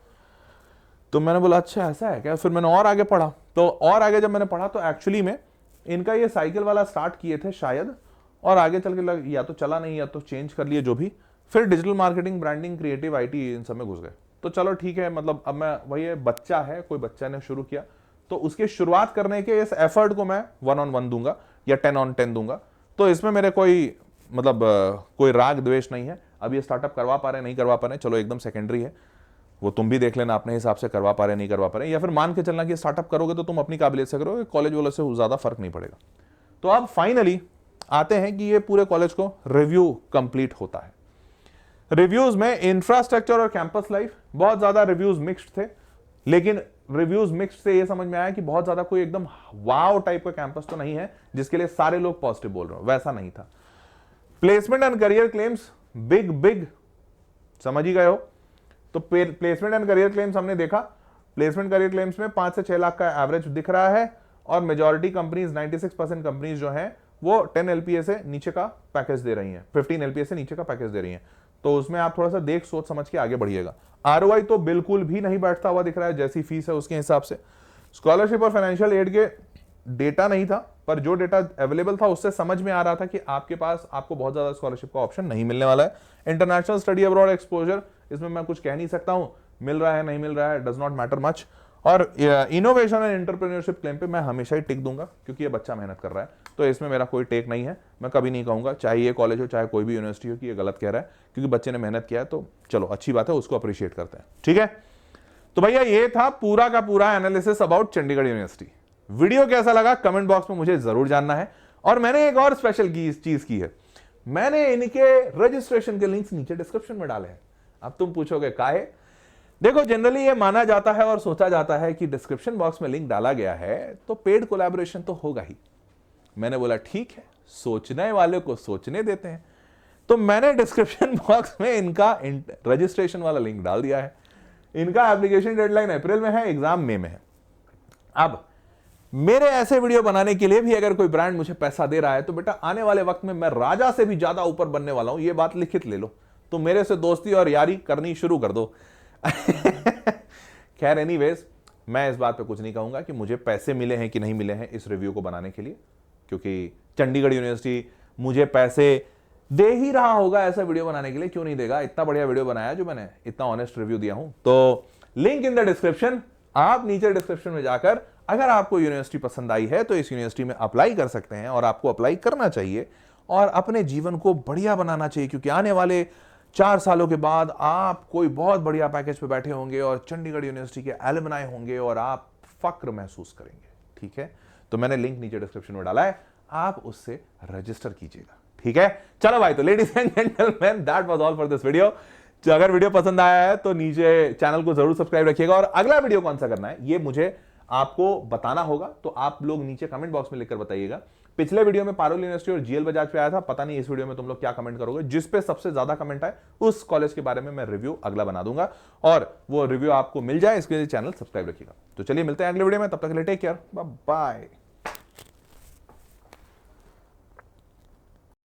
तो मैंने बोला अच्छा ऐसा है क्या? फिर मैंने और आगे पढ़ा, तो और आगे जब मैंने पढ़ा तो एक्चुअली में इनका ये साइकिल वाला स्टार्ट किए थे शायद, और आगे चल के या तो चला नहीं या तो चेंज कर लिए, जो भी। फिर digital marketing, branding, creative, IT, इन सब में घुस गए। तो चलो ठीक है, मतलब अब मैं वही बच्चा है, कोई बच्चा ने शुरू किया तो उसकी शुरुआत करने के इस एफर्ट को मैं 1 on 1 दूंगा या 10 on 10 दूंगा। तो इसमें मेरे कोई मतलब कोई राग द्वेष नहीं है। अब ये स्टार्टअप करवा पा रहे नहीं करवा पा रहे, चलो एकदम सेकेंडरी है, वो तुम भी देख लेना अपने हिसाब से, करवा पा रहे नहीं करवा पा रहे, या फिर मान के चलना कि स्टार्टअप करोगे तो तुम अपनी काबिलियत से करोगे, कॉलेज वालों से ज्यादा फर्क नहीं पड़ेगा। तो अब फाइनली आते हैं कि ये पूरे कॉलेज को रिव्यू कंप्लीट होता है। रिव्यूज में इंफ्रास्ट्रक्चर और कैंपस लाइफ, बहुत ज्यादा रिव्यूज मिक्स्ड थे, लेकिन रिव्यूज मिक्स्ड से ये समझ में आया कि बहुत ज्यादा कोई एकदम वाव टाइप का कैंपस तो नहीं है जिसके लिए सारे लोग पॉजिटिव बोल रहे हो, वैसा नहीं था। Placement and career claims big big, समझ ही गए हो। तो प्लेसमेंट एंड करियर क्लेम्स हमने देखा, प्लेसमेंट करियर क्लेम्स में 5 से 6 लाख का एवरेज दिख रहा है, और मेजॉरिटी कंपनीज 96% कंपनीज जो हैं वो 10 LPA से नीचे का पैकेज दे रही हैं, 15 LPA से नीचे का पैकेज दे रही हैं। तो उसमें आप थोड़ा सा देख सोच समझ के आगे बढ़िएगा। ROI तो बिल्कुल भी नहीं बैठता हुआ दिख रहा है, जैसी फीस है उसके हिसाब से। स्कॉलरशिप और फाइनेंशियल एड के डेटा नहीं था, पर जो डेटा अवेलेबल था उससे समझ में आ रहा था कि आपके पास आपको बहुत ज्यादा स्कॉलरशिप का ऑप्शन नहीं मिलने वाला है। इंटरनेशनल स्टडी अब्रॉड एक्सपोजर, इसमें मैं कुछ कह नहीं सकता हूं, मिल रहा है नहीं मिल रहा है, डज नॉट मैटर मच। और इनोवेशन एंड एंटरप्रेन्योरशिप क्लेम पे मैं हमेशा ही टिक दूंगा, क्योंकि ये बच्चा मेहनत कर रहा है, तो इसमें मेरा कोई टेक नहीं है। मैं कभी नहीं कहूंगा, चाहे ये कॉलेज हो चाहे कोई भी यूनिवर्सिटी हो, कि ये गलत कह रहा है, क्योंकि बच्चे ने मेहनत किया है, तो चलो अच्छी बात है, उसको अप्रिशिएट करते हैं। ठीक है, तो भैया ये था पूरा का पूरा analysis about Chandigarh university. Video कैसा लगा कमेंट बॉक्स में मुझे जरूर जानना है। और मैंने एक और स्पेशल चीज की है, मैंने इनके रजिस्ट्रेशन के लिंक्स नीचे डिस्क्रिप्शन में डाले हैं। अब तुम पूछोगे काहे? देखो, जनरली ये माना जाता है और सोचा जाता है कि डिस्क्रिप्शन बॉक्स में लिंक डाला गया है तो पेड कोलैबोरेशन तो होगा ही। मैंने बोला ठीक है, सोचने वाले को सोचने देते हैं, तो मैंने डिस्क्रिप्शन बॉक्स में इनका रजिस्ट्रेशन वाला लिंक डाल दिया है। इनका एप्लीकेशन डेडलाइन अप्रैल में है, एग्जाम मई में है। अब मेरे ऐसे वीडियो बनाने के लिए भी अगर कोई ब्रांड मुझे पैसा दे रहा है तो बेटा आने वाले वक्त में मैं राजा से भी ज्यादा ऊपर बनने वाला हूं, ये बात लिखित ले लो। तो मेरे से दोस्ती और यारी करनी शुरू कर दो। खैर एनीवेज, मैं इस बात पे कुछ नहीं कहूंगा कि मुझे पैसे मिले हैं कि नहीं मिले हैं इस रिव्यू को बनाने के लिए, क्योंकि चंडीगढ़ यूनिवर्सिटी मुझे पैसे दे ही रहा होगा ऐसा वीडियो बनाने के लिए, क्यों नहीं देगा? इतना बढ़िया वीडियो बनाया जो मैंने, इतना ऑनेस्ट रिव्यू दिया हूं। तो लिंक इन द डिस्क्रिप्शन, आप नीचे डिस्क्रिप्शन में जाकर अगर आपको यूनिवर्सिटी पसंद आई है तो इस यूनिवर्सिटी में अप्लाई कर सकते हैं, और आपको अप्लाई करना चाहिए और अपने जीवन को बढ़िया बनाना चाहिए, क्योंकि आने वाले 4 सालों के बाद आप कोई बहुत बढ़िया पैकेज पे बैठे होंगे और चंडीगढ़ यूनिवर्सिटी के एलुमनाई होंगे और आप फक्र महसूस करेंगे। ठीक है, तो मैंने लिंक नीचे डिस्क्रिप्शन में डाला है, आप उससे रजिस्टर कीजिएगा। ठीक है, चलो भाई, तो ladies and gentleman, that was all for this video. अगर वीडियो पसंद आया है तो नीचे चैनल को जरूर सब्सक्राइब रखिएगा, और अगला वीडियो कौन सा करना है ये मुझे आपको बताना होगा, तो आप लोग नीचे कमेंट बॉक्स में लिखकर बताइएगा। पिछले वीडियो में पारुल यूनिवर्सिटी और जीएल बजाज पे आया था, पता नहीं इस वीडियो में तुम लोग क्या कमेंट करोगे। जिस पे सबसे ज्यादा कमेंट आए उस कॉलेज के बारे में मैं रिव्यू अगला बना दूंगा, और वो रिव्यू आपको मिल जाए इसके लिए चैनल सब्सक्राइब रखिएगा। तो चलिए मिलते हैं अगले वीडियो में, तब तक के लिए टेक केयर, बाय बाय।